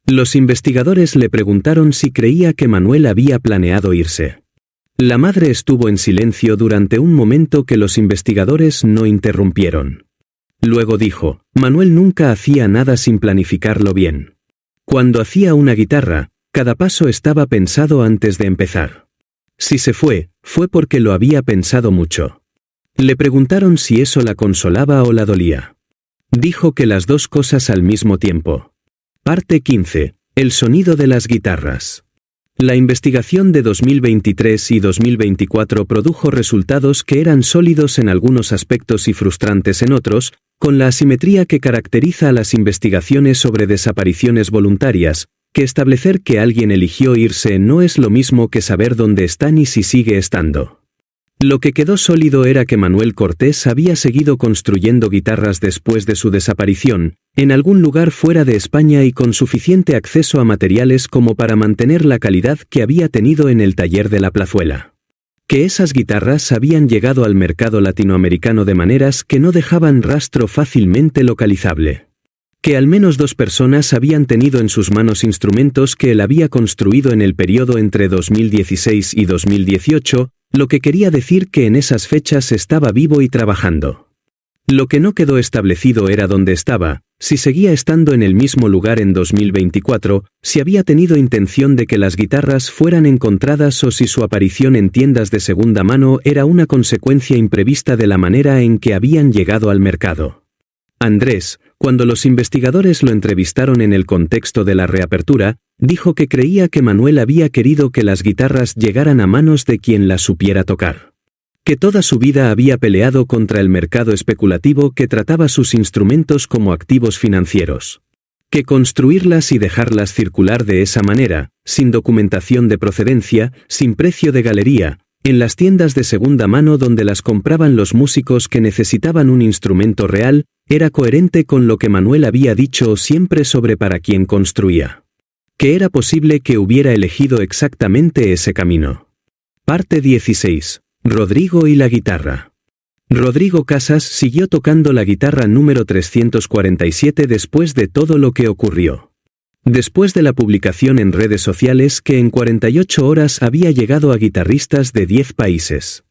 Los investigadores le preguntaron si creía que Manuel había planeado irse. La madre estuvo en silencio durante un momento que los investigadores no interrumpieron. Luego dijo, Manuel nunca hacía nada sin planificarlo bien. Cuando hacía una guitarra, cada paso estaba pensado antes de empezar. Si se fue, fue porque lo había pensado mucho. Le preguntaron si eso la consolaba o la dolía. Dijo que las dos cosas al mismo tiempo. Parte 15. El sonido de las guitarras. La investigación de 2023 y 2024 produjo resultados que eran sólidos en algunos aspectos y frustrantes en otros, con la asimetría que caracteriza a las investigaciones sobre desapariciones voluntarias, que establecer que alguien eligió irse no es lo mismo que saber dónde está ni si sigue estando. Lo que quedó sólido era que Manuel Cortés había seguido construyendo guitarras después de su desaparición, en algún lugar fuera de España y con suficiente acceso a materiales como para mantener la calidad que había tenido en el taller de la plazuela. Que esas guitarras habían llegado al mercado latinoamericano de maneras que no dejaban rastro fácilmente localizable. Que al menos 2 personas habían tenido en sus manos instrumentos que él había construido en el periodo entre 2016 y 2018, lo que quería decir que en esas fechas estaba vivo y trabajando. Lo que no quedó establecido era dónde estaba, si seguía estando en el mismo lugar en 2024, si había tenido intención de que las guitarras fueran encontradas o si su aparición en tiendas de segunda mano era una consecuencia imprevista de la manera en que habían llegado al mercado. Andrés, cuando los investigadores lo entrevistaron en el contexto de la reapertura, dijo que creía que Manuel había querido que las guitarras llegaran a manos de quien las supiera tocar. Que toda su vida había peleado contra el mercado especulativo que trataba sus instrumentos como activos financieros. Que construirlas y dejarlas circular de esa manera, sin documentación de procedencia, sin precio de galería, en las tiendas de segunda mano donde las compraban los músicos que necesitaban un instrumento real, era coherente con lo que Manuel había dicho siempre sobre para quién construía. Que era posible que hubiera elegido exactamente ese camino. Parte 16. Rodrigo y la guitarra. Rodrigo Casas siguió tocando la guitarra número 347 después de todo lo que ocurrió. Después de la publicación en redes sociales que en 48 horas había llegado a guitarristas de 10 países.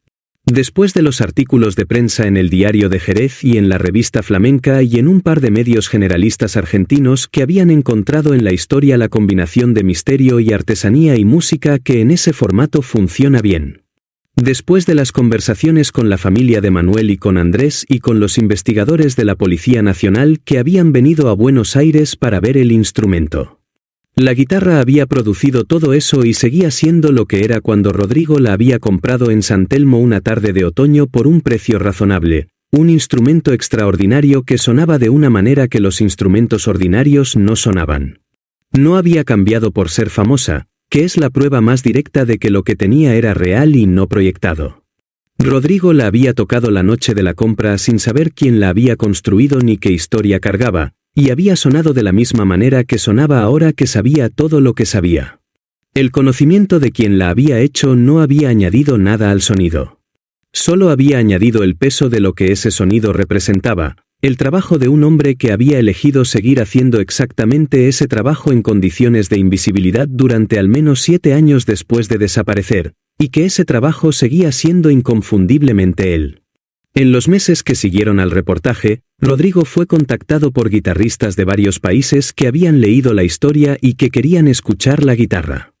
Después de los artículos de prensa en el Diario de Jerez y en la Revista Flamenca y en un par de medios generalistas argentinos que habían encontrado en la historia la combinación de misterio y artesanía y música que en ese formato funciona bien. Después de las conversaciones con la familia de Manuel y con Andrés y con los investigadores de la Policía Nacional que habían venido a Buenos Aires para ver el instrumento. La guitarra había producido todo eso y seguía siendo lo que era cuando Rodrigo la había comprado en San Telmo una tarde de otoño por un precio razonable, un instrumento extraordinario que sonaba de una manera que los instrumentos ordinarios no sonaban. No había cambiado por ser famosa, que es la prueba más directa de que lo que tenía era real y no proyectado. Rodrigo la había tocado la noche de la compra sin saber quién la había construido ni qué historia cargaba, y había sonado de la misma manera que sonaba ahora que sabía todo lo que sabía. El conocimiento de quien la había hecho no había añadido nada al sonido. Solo había añadido el peso de lo que ese sonido representaba, el trabajo de un hombre que había elegido seguir haciendo exactamente ese trabajo en condiciones de invisibilidad durante al menos 7 años después de desaparecer, y que ese trabajo seguía siendo inconfundiblemente él. En los meses que siguieron al reportaje, Rodrigo fue contactado por guitarristas de varios países que habían leído la historia y que querían escuchar la guitarra.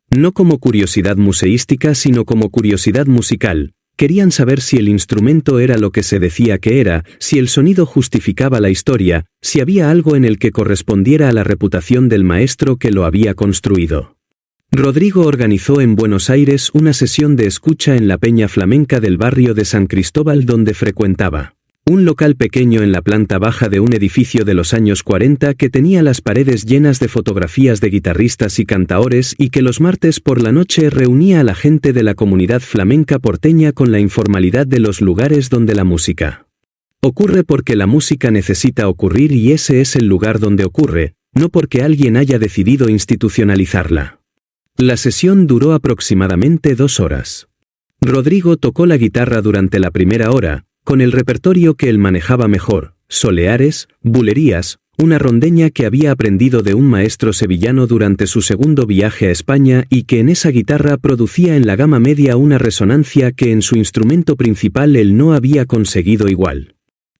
No como curiosidad museística, sino como curiosidad musical. Querían saber si el instrumento era lo que se decía que era, si el sonido justificaba la historia, si había algo en el que correspondiera a la reputación del maestro que lo había construido. Rodrigo organizó en Buenos Aires una sesión de escucha en la Peña Flamenca del barrio de San Cristóbal donde frecuentaba. Un local pequeño en la planta baja de un edificio de los años 40 que tenía las paredes llenas de fotografías de guitarristas y cantaores y que los martes por la noche reunía a la gente de la comunidad flamenca porteña con la informalidad de los lugares donde la música ocurre porque la música necesita ocurrir y ese es el lugar donde ocurre, no porque alguien haya decidido institucionalizarla. La sesión duró aproximadamente 2 horas. Rodrigo tocó la guitarra durante la primera hora, con el repertorio que él manejaba mejor, soleares, bulerías, una rondeña que había aprendido de un maestro sevillano durante su segundo viaje a España y que en esa guitarra producía en la gama media una resonancia que en su instrumento principal él no había conseguido igual.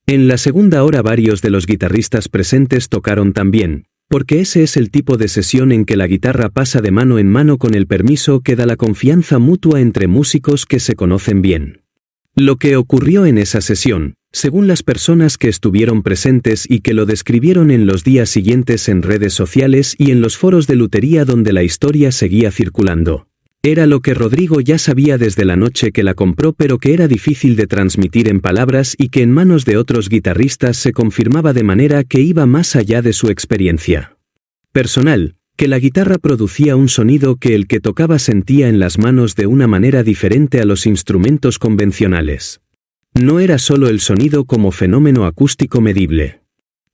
En la segunda hora varios de los guitarristas presentes tocaron también, porque ese es el tipo de sesión en que la guitarra pasa de mano en mano con el permiso que da la confianza mutua entre músicos que se conocen bien. Lo que ocurrió en esa sesión, según las personas que estuvieron presentes y que lo describieron en los días siguientes en redes sociales y en los foros de lutería donde la historia seguía circulando, era lo que Rodrigo ya sabía desde la noche que la compró pero que era difícil de transmitir en palabras y que en manos de otros guitarristas se confirmaba de manera que iba más allá de su experiencia personal, que la guitarra producía un sonido que el que tocaba sentía en las manos de una manera diferente a los instrumentos convencionales. No era solo el sonido como fenómeno acústico medible.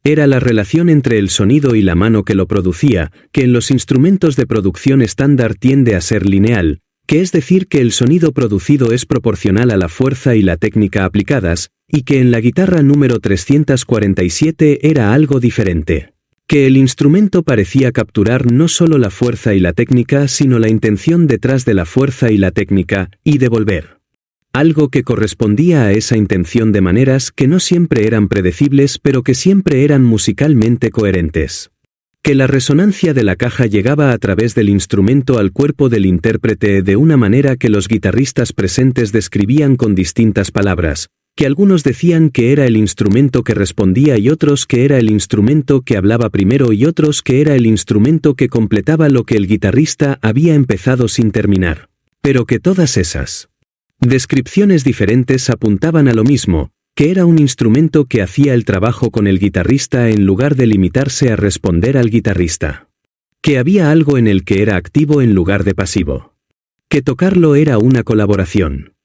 Era la relación entre el sonido y la mano que lo producía, que en los instrumentos de producción estándar tiende a ser lineal, que es decir que el sonido producido es proporcional a la fuerza y la técnica aplicadas, y que en la guitarra número 347 era algo diferente. Que el instrumento parecía capturar no solo la fuerza y la técnica, sino la intención detrás de la fuerza y la técnica, y devolver algo que correspondía a esa intención de maneras que no siempre eran predecibles pero que siempre eran musicalmente coherentes. Que la resonancia de la caja llegaba a través del instrumento al cuerpo del intérprete de una manera que los guitarristas presentes describían con distintas palabras, que algunos decían que era el instrumento que respondía y otros que era el instrumento que hablaba primero y otros que era el instrumento que completaba lo que el guitarrista había empezado sin terminar. Pero que todas esas descripciones diferentes apuntaban a lo mismo, que era un instrumento que hacía el trabajo con el guitarrista en lugar de limitarse a responder al guitarrista. Que había algo en el que era activo en lugar de pasivo. Que tocarlo era una colaboración.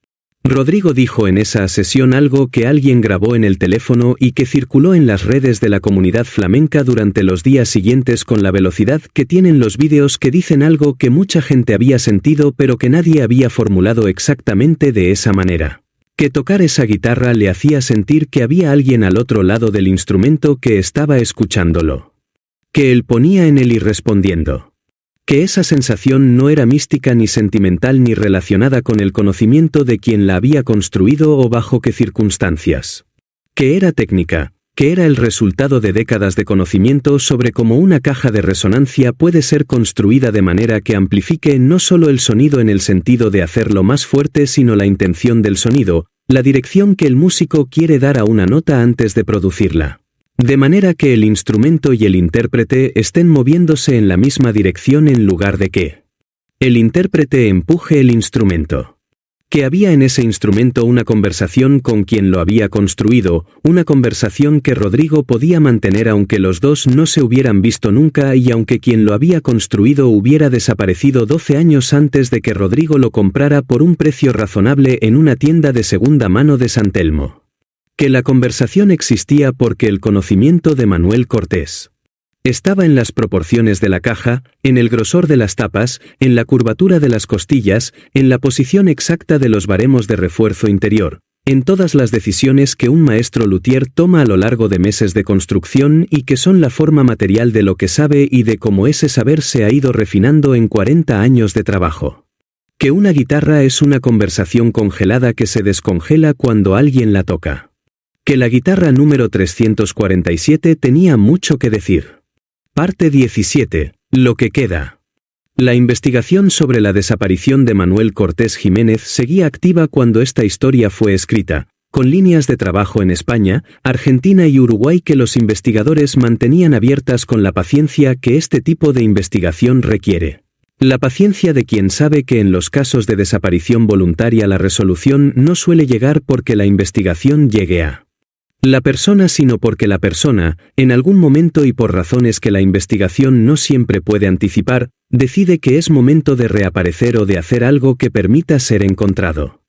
Rodrigo dijo en esa sesión algo que alguien grabó en el teléfono y que circuló en las redes de la comunidad flamenca durante los días siguientes con la velocidad que tienen los vídeos que dicen algo que mucha gente había sentido pero que nadie había formulado exactamente de esa manera. Que tocar esa guitarra le hacía sentir que había alguien al otro lado del instrumento que estaba escuchándolo. Que él ponía en él y respondiendo. Que esa sensación no era mística ni sentimental ni relacionada con el conocimiento de quien la había construido o bajo qué circunstancias. Que era técnica, que era el resultado de décadas de conocimiento sobre cómo una caja de resonancia puede ser construida de manera que amplifique no solo el sonido en el sentido de hacerlo más fuerte sino la intención del sonido, la dirección que el músico quiere dar a una nota antes de producirla. De manera que el instrumento y el intérprete estén moviéndose en la misma dirección en lugar de que el intérprete empuje el instrumento. Que había en ese instrumento una conversación con quien lo había construido, una conversación que Rodrigo podía mantener aunque los dos no se hubieran visto nunca y aunque quien lo había construido hubiera desaparecido 12 años antes de que Rodrigo lo comprara por un precio razonable en una tienda de segunda mano de San Telmo. Que la conversación existía porque el conocimiento de Manuel Cortés estaba en las proporciones de la caja, en el grosor de las tapas, en la curvatura de las costillas, en la posición exacta de los baremos de refuerzo interior, en todas las decisiones que un maestro luthier toma a lo largo de meses de construcción y que son la forma material de lo que sabe y de cómo ese saber se ha ido refinando en 40 años de trabajo. Que una guitarra es una conversación congelada que se descongela cuando alguien la toca. Que la guitarra número 347 tenía mucho que decir. Parte 17. Lo que queda. La investigación sobre la desaparición de Manuel Cortés Jiménez seguía activa cuando esta historia fue escrita, con líneas de trabajo en España, Argentina y Uruguay que los investigadores mantenían abiertas con la paciencia que este tipo de investigación requiere. La paciencia de quien sabe que en los casos de desaparición voluntaria la resolución no suele llegar porque la investigación llegue a la persona sino porque la persona, en algún momento y por razones que la investigación no siempre puede anticipar, decide que es momento de reaparecer o de hacer algo que permita ser encontrado.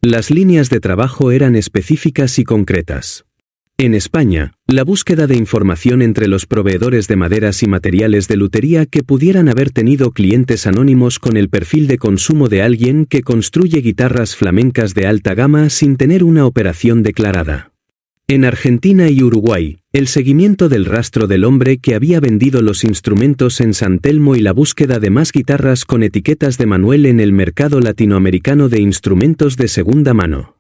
Las líneas de trabajo eran específicas y concretas. En España, la búsqueda de información entre los proveedores de maderas y materiales de lutería que pudieran haber tenido clientes anónimos con el perfil de consumo de alguien que construye guitarras flamencas de alta gama sin tener una operación declarada. En Argentina y Uruguay, el seguimiento del rastro del hombre que había vendido los instrumentos en San Telmo y la búsqueda de más guitarras con etiquetas de Manuel en el mercado latinoamericano de instrumentos de segunda mano.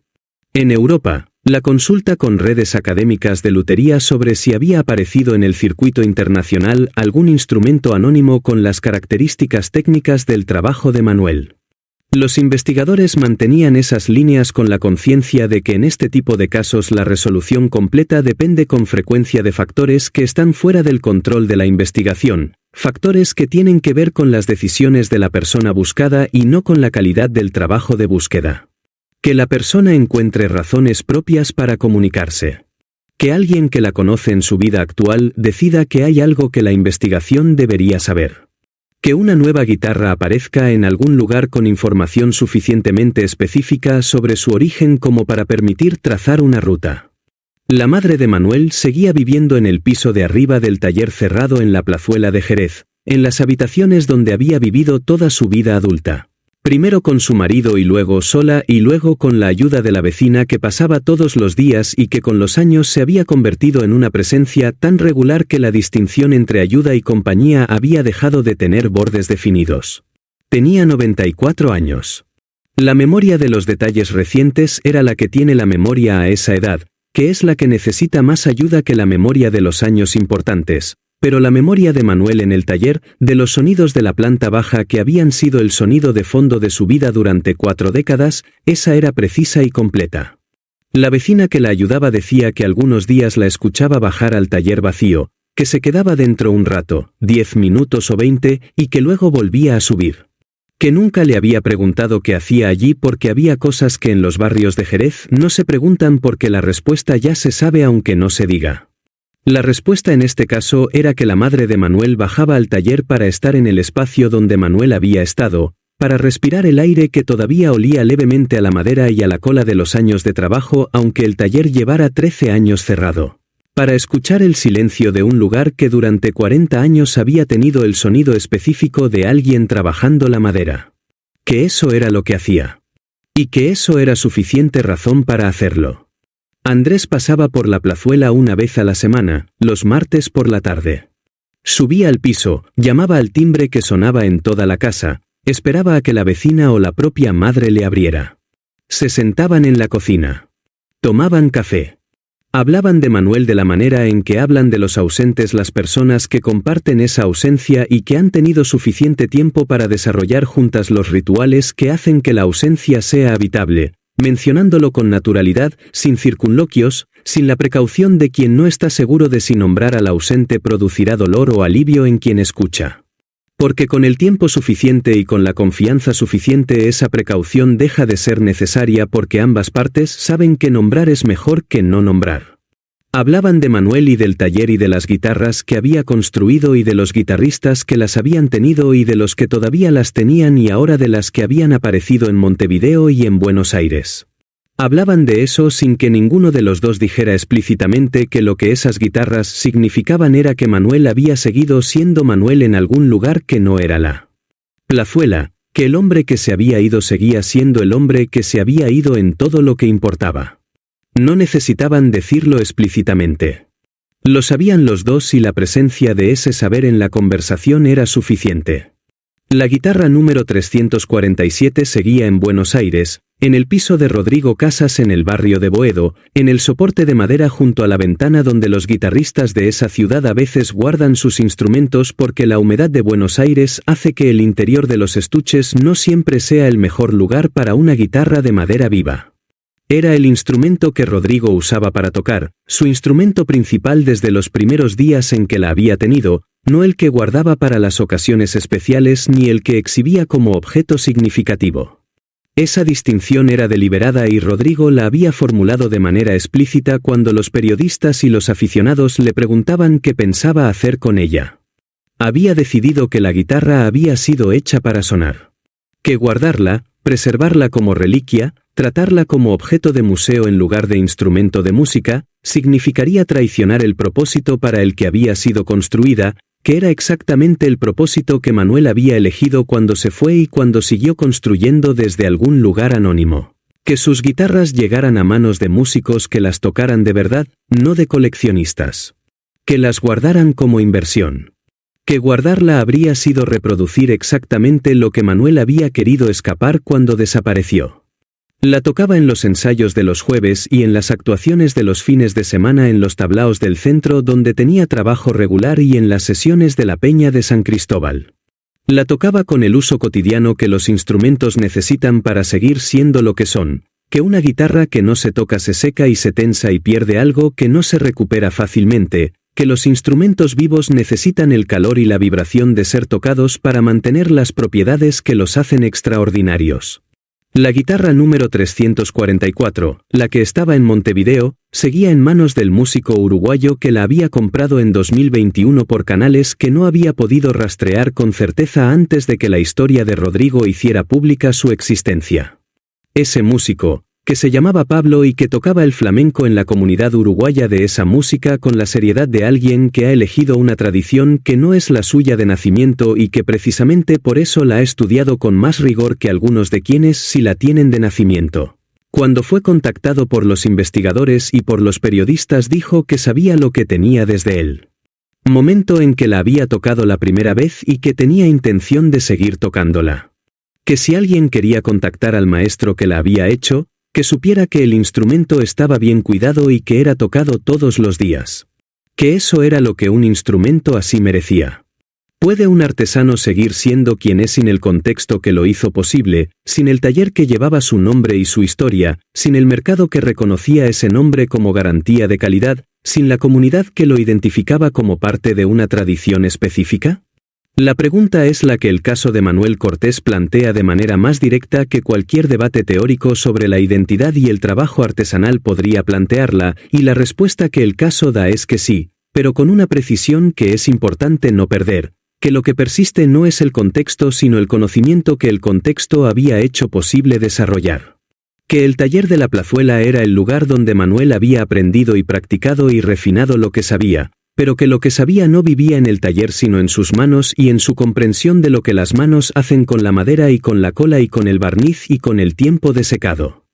En Europa, la consulta con redes académicas de lutería sobre si había aparecido en el circuito internacional algún instrumento anónimo con las características técnicas del trabajo de Manuel. Los investigadores mantenían esas líneas con la conciencia de que en este tipo de casos la resolución completa depende con frecuencia de factores que están fuera del control de la investigación, factores que tienen que ver con las decisiones de la persona buscada y no con la calidad del trabajo de búsqueda. Que la persona encuentre razones propias para comunicarse. Que alguien que la conoce en su vida actual decida que hay algo que la investigación debería saber. Que una nueva guitarra aparezca en algún lugar con información suficientemente específica sobre su origen como para permitir trazar una ruta. La madre de Manuel seguía viviendo en el piso de arriba del taller cerrado en la plazuela de Jerez, en las habitaciones donde había vivido toda su vida adulta. Primero con su marido y luego sola y luego con la ayuda de la vecina que pasaba todos los días y que con los años se había convertido en una presencia tan regular que la distinción entre ayuda y compañía había dejado de tener bordes definidos. Tenía 94 años. La memoria de los detalles recientes era la que tiene la memoria a esa edad, que es la que necesita más ayuda que la memoria de los años importantes. Pero la memoria de Manuel en el taller, de los sonidos de la planta baja que habían sido el sonido de fondo de su vida durante 4 décadas, esa era precisa y completa. La vecina que la ayudaba decía que algunos días la escuchaba bajar al taller vacío, que se quedaba dentro un rato, 10 minutos o 20, y que luego volvía a subir. Que nunca le había preguntado qué hacía allí porque había cosas que en los barrios de Jerez no se preguntan porque la respuesta ya se sabe aunque no se diga. La respuesta en este caso era que la madre de Manuel bajaba al taller para estar en el espacio donde Manuel había estado, para respirar el aire que todavía olía levemente a la madera y a la cola de los años de trabajo aunque el taller llevara 13 años cerrado. Para escuchar el silencio de un lugar que durante 40 años había tenido el sonido específico de alguien trabajando la madera. Que eso era lo que hacía. Y que eso era suficiente razón para hacerlo. Andrés pasaba por la plazuela una vez a la semana, los martes por la tarde. Subía al piso, llamaba al timbre que sonaba en toda la casa, esperaba a que la vecina o la propia madre le abriera. Se sentaban en la cocina. Tomaban café. Hablaban de Manuel de la manera en que hablan de los ausentes las personas que comparten esa ausencia y que han tenido suficiente tiempo para desarrollar juntas los rituales que hacen que la ausencia sea habitable, mencionándolo con naturalidad, sin circunloquios, sin la precaución de quien no está seguro de si nombrar al ausente producirá dolor o alivio en quien escucha. Porque con el tiempo suficiente y con la confianza suficiente esa precaución deja de ser necesaria porque ambas partes saben que nombrar es mejor que no nombrar. Hablaban de Manuel y del taller y de las guitarras que había construido y de los guitarristas que las habían tenido y de los que todavía las tenían y ahora de las que habían aparecido en Montevideo y en Buenos Aires. Hablaban de eso sin que ninguno de los dos dijera explícitamente que lo que esas guitarras significaban era que Manuel había seguido siendo Manuel en algún lugar que no era la plazuela, que el hombre que se había ido seguía siendo el hombre que se había ido en todo lo que importaba. No necesitaban decirlo explícitamente. Lo sabían los dos y la presencia de ese saber en la conversación era suficiente. La guitarra número 347 seguía en Buenos Aires, en el piso de Rodrigo Casas en el barrio de Boedo, en el soporte de madera junto a la ventana donde los guitarristas de esa ciudad a veces guardan sus instrumentos porque la humedad de Buenos Aires hace que el interior de los estuches no siempre sea el mejor lugar para una guitarra de madera viva. Era el instrumento que Rodrigo usaba para tocar, su instrumento principal desde los primeros días en que la había tenido, no el que guardaba para las ocasiones especiales ni el que exhibía como objeto significativo. Esa distinción era deliberada y Rodrigo la había formulado de manera explícita cuando los periodistas y los aficionados le preguntaban qué pensaba hacer con ella. Había decidido que la guitarra había sido hecha para sonar. Que guardarla, preservarla como reliquia, tratarla como objeto de museo en lugar de instrumento de música, significaría traicionar el propósito para el que había sido construida, que era exactamente el propósito que Manuel había elegido cuando se fue y cuando siguió construyendo desde algún lugar anónimo. Que sus guitarras llegaran a manos de músicos que las tocaran de verdad, no de coleccionistas. Que las guardaran como inversión. Que guardarla habría sido reproducir exactamente lo que Manuel había querido escapar cuando desapareció. La tocaba en los ensayos de los jueves y en las actuaciones de los fines de semana en los tablaos del centro donde tenía trabajo regular y en las sesiones de la Peña de San Cristóbal. La tocaba con el uso cotidiano que los instrumentos necesitan para seguir siendo lo que son, que una guitarra que no se toca se seca y se tensa y pierde algo que no se recupera fácilmente, que los instrumentos vivos necesitan el calor y la vibración de ser tocados para mantener las propiedades que los hacen extraordinarios. La guitarra número 344, la que estaba en Montevideo, seguía en manos del músico uruguayo que la había comprado en 2021 por canales que no había podido rastrear con certeza antes de que la historia de Rodrigo hiciera pública su existencia. Ese músico, que se llamaba Pablo y que tocaba el flamenco en la comunidad uruguaya de esa música con la seriedad de alguien que ha elegido una tradición que no es la suya de nacimiento y que precisamente por eso la ha estudiado con más rigor que algunos de quienes sí la tienen de nacimiento. Cuando fue contactado por los investigadores y por los periodistas dijo que sabía lo que tenía desde él momento en que la había tocado la primera vez y que tenía intención de seguir tocándola. Que si alguien quería contactar al maestro que la había hecho, que supiera que el instrumento estaba bien cuidado y que era tocado todos los días. Que eso era lo que un instrumento así merecía. ¿Puede un artesano seguir siendo quien es sin el contexto que lo hizo posible, sin el taller que llevaba su nombre y su historia, sin el mercado que reconocía ese nombre como garantía de calidad, sin la comunidad que lo identificaba como parte de una tradición específica? La pregunta es la que el caso de Manuel Cortés plantea de manera más directa que cualquier debate teórico sobre la identidad y el trabajo artesanal podría plantearla, y la respuesta que el caso da es que sí, pero con una precisión que es importante no perder, que lo que persiste no es el contexto sino el conocimiento que el contexto había hecho posible desarrollar. Que el taller de la Plazuela era el lugar donde Manuel había aprendido y practicado y refinado lo que sabía, pero que lo que sabía no vivía en el taller sino en sus manos y en su comprensión de lo que las manos hacen con la madera y con la cola y con el barniz y con el tiempo de secado.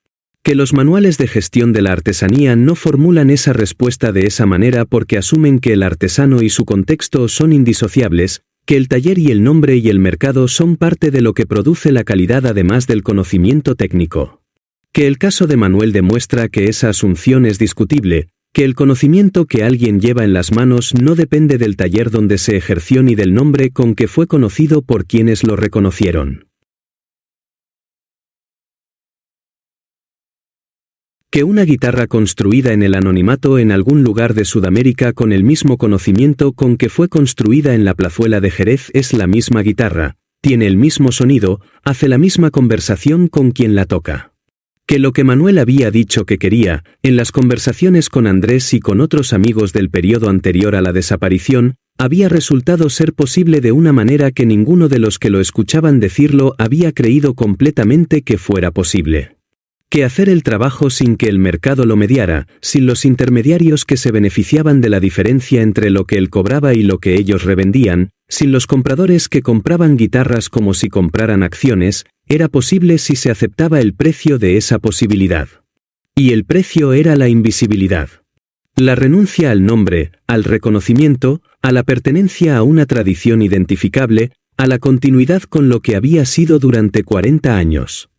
Que los manuales de gestión de la artesanía no formulan esa respuesta de esa manera porque asumen que el artesano y su contexto son indisociables, que el taller y el nombre y el mercado son parte de lo que produce la calidad además del conocimiento técnico. Que el caso de Manuel demuestra que esa asunción es discutible, que el conocimiento que alguien lleva en las manos no depende del taller donde se ejerció ni del nombre con que fue conocido por quienes lo reconocieron. Que una guitarra construida en el anonimato en algún lugar de Sudamérica con el mismo conocimiento con que fue construida en la Plazuela de Jerez es la misma guitarra, tiene el mismo sonido, hace la misma conversación con quien la toca. Que lo que Manuel había dicho que quería, en las conversaciones con Andrés y con otros amigos del periodo anterior a la desaparición, había resultado ser posible de una manera que ninguno de los que lo escuchaban decirlo había creído completamente que fuera posible. Que hacer el trabajo sin que el mercado lo mediara, sin los intermediarios que se beneficiaban de la diferencia entre lo que él cobraba y lo que ellos revendían, sin los compradores que compraban guitarras como si compraran acciones, era posible si se aceptaba el precio de esa posibilidad. Y el precio era la invisibilidad. La renuncia al nombre, al reconocimiento, a la pertenencia a una tradición identificable, a la continuidad con lo que había sido durante 40 años.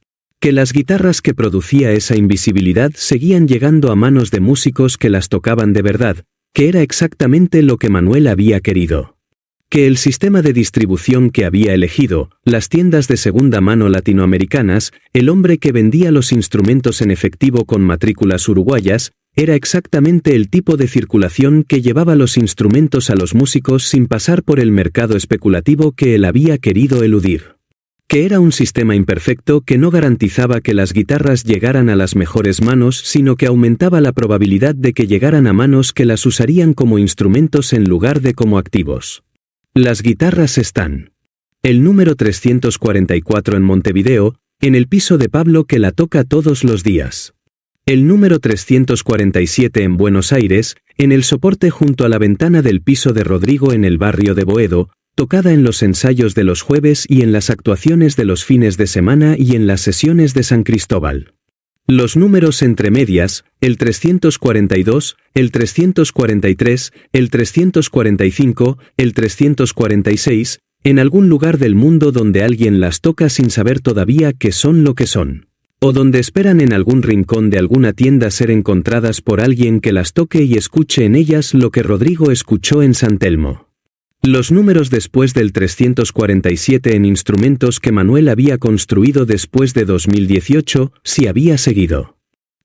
Que las guitarras que producía esa invisibilidad seguían llegando a manos de músicos que las tocaban de verdad, que era exactamente lo que Manuel había querido. Que el sistema de distribución que había elegido, las tiendas de segunda mano latinoamericanas, el hombre que vendía los instrumentos en efectivo con matrículas uruguayas, era exactamente el tipo de circulación que llevaba los instrumentos a los músicos sin pasar por el mercado especulativo que él había querido eludir. Que era un sistema imperfecto que no garantizaba que las guitarras llegaran a las mejores manos, sino que aumentaba la probabilidad de que llegaran a manos que las usarían como instrumentos en lugar de como activos. Las guitarras están. El número 344 en Montevideo, en el piso de Pablo que la toca todos los días. El número 347 en Buenos Aires, en el soporte junto a la ventana del piso de Rodrigo en el barrio de Boedo, tocada en los ensayos de los jueves y en las actuaciones de los fines de semana y en las sesiones de San Cristóbal. Los números entre medias, el 342, el 343, el 345, el 346, en algún lugar del mundo donde alguien las toca sin saber todavía que son lo que son. O donde esperan en algún rincón de alguna tienda ser encontradas por alguien que las toque y escuche en ellas lo que Rodrigo escuchó en San Telmo. Los números después del 347 en instrumentos que Manuel había construido después de 2018, si había seguido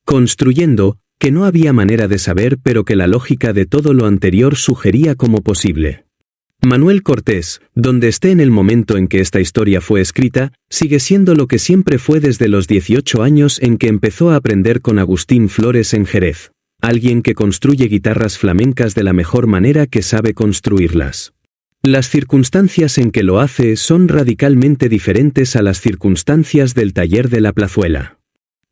construyendo, que no había manera de saber pero que la lógica de todo lo anterior sugería como posible. Manuel Cortés, donde esté en el momento en que esta historia fue escrita, sigue siendo lo que siempre fue desde los 18 años en que empezó a aprender con Agustín Flores en Jerez. Alguien que construye guitarras flamencas de la mejor manera que sabe construirlas. Las circunstancias en que lo hace son radicalmente diferentes a las circunstancias del taller de la Plazuela.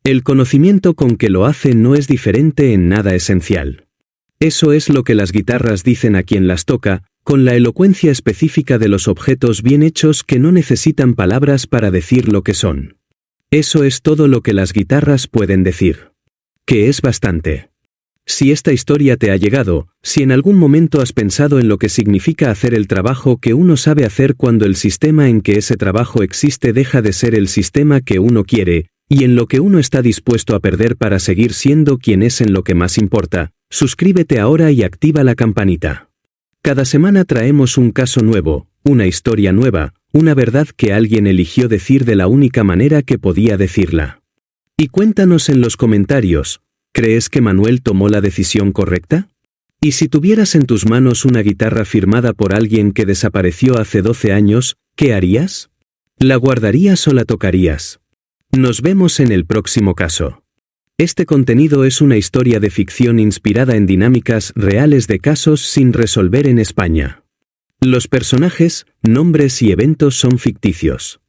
El conocimiento con que lo hace no es diferente en nada esencial. Eso es lo que las guitarras dicen a quien las toca, con la elocuencia específica de los objetos bien hechos que no necesitan palabras para decir lo que son. Eso es todo lo que las guitarras pueden decir. Que es bastante. Si esta historia te ha llegado, si en algún momento has pensado en lo que significa hacer el trabajo que uno sabe hacer cuando el sistema en que ese trabajo existe deja de ser el sistema que uno quiere, y en lo que uno está dispuesto a perder para seguir siendo quien es en lo que más importa, suscríbete ahora y activa la campanita. Cada semana traemos un caso nuevo, una historia nueva, una verdad que alguien eligió decir de la única manera que podía decirla. Y cuéntanos en los comentarios, ¿crees que Manuel tomó la decisión correcta? ¿Y si tuvieras en tus manos una guitarra firmada por alguien que desapareció hace 12 años, qué harías? ¿La guardarías o la tocarías? Nos vemos en el próximo caso. Este contenido es una historia de ficción inspirada en dinámicas reales de casos sin resolver en España. Los personajes, nombres y eventos son ficticios.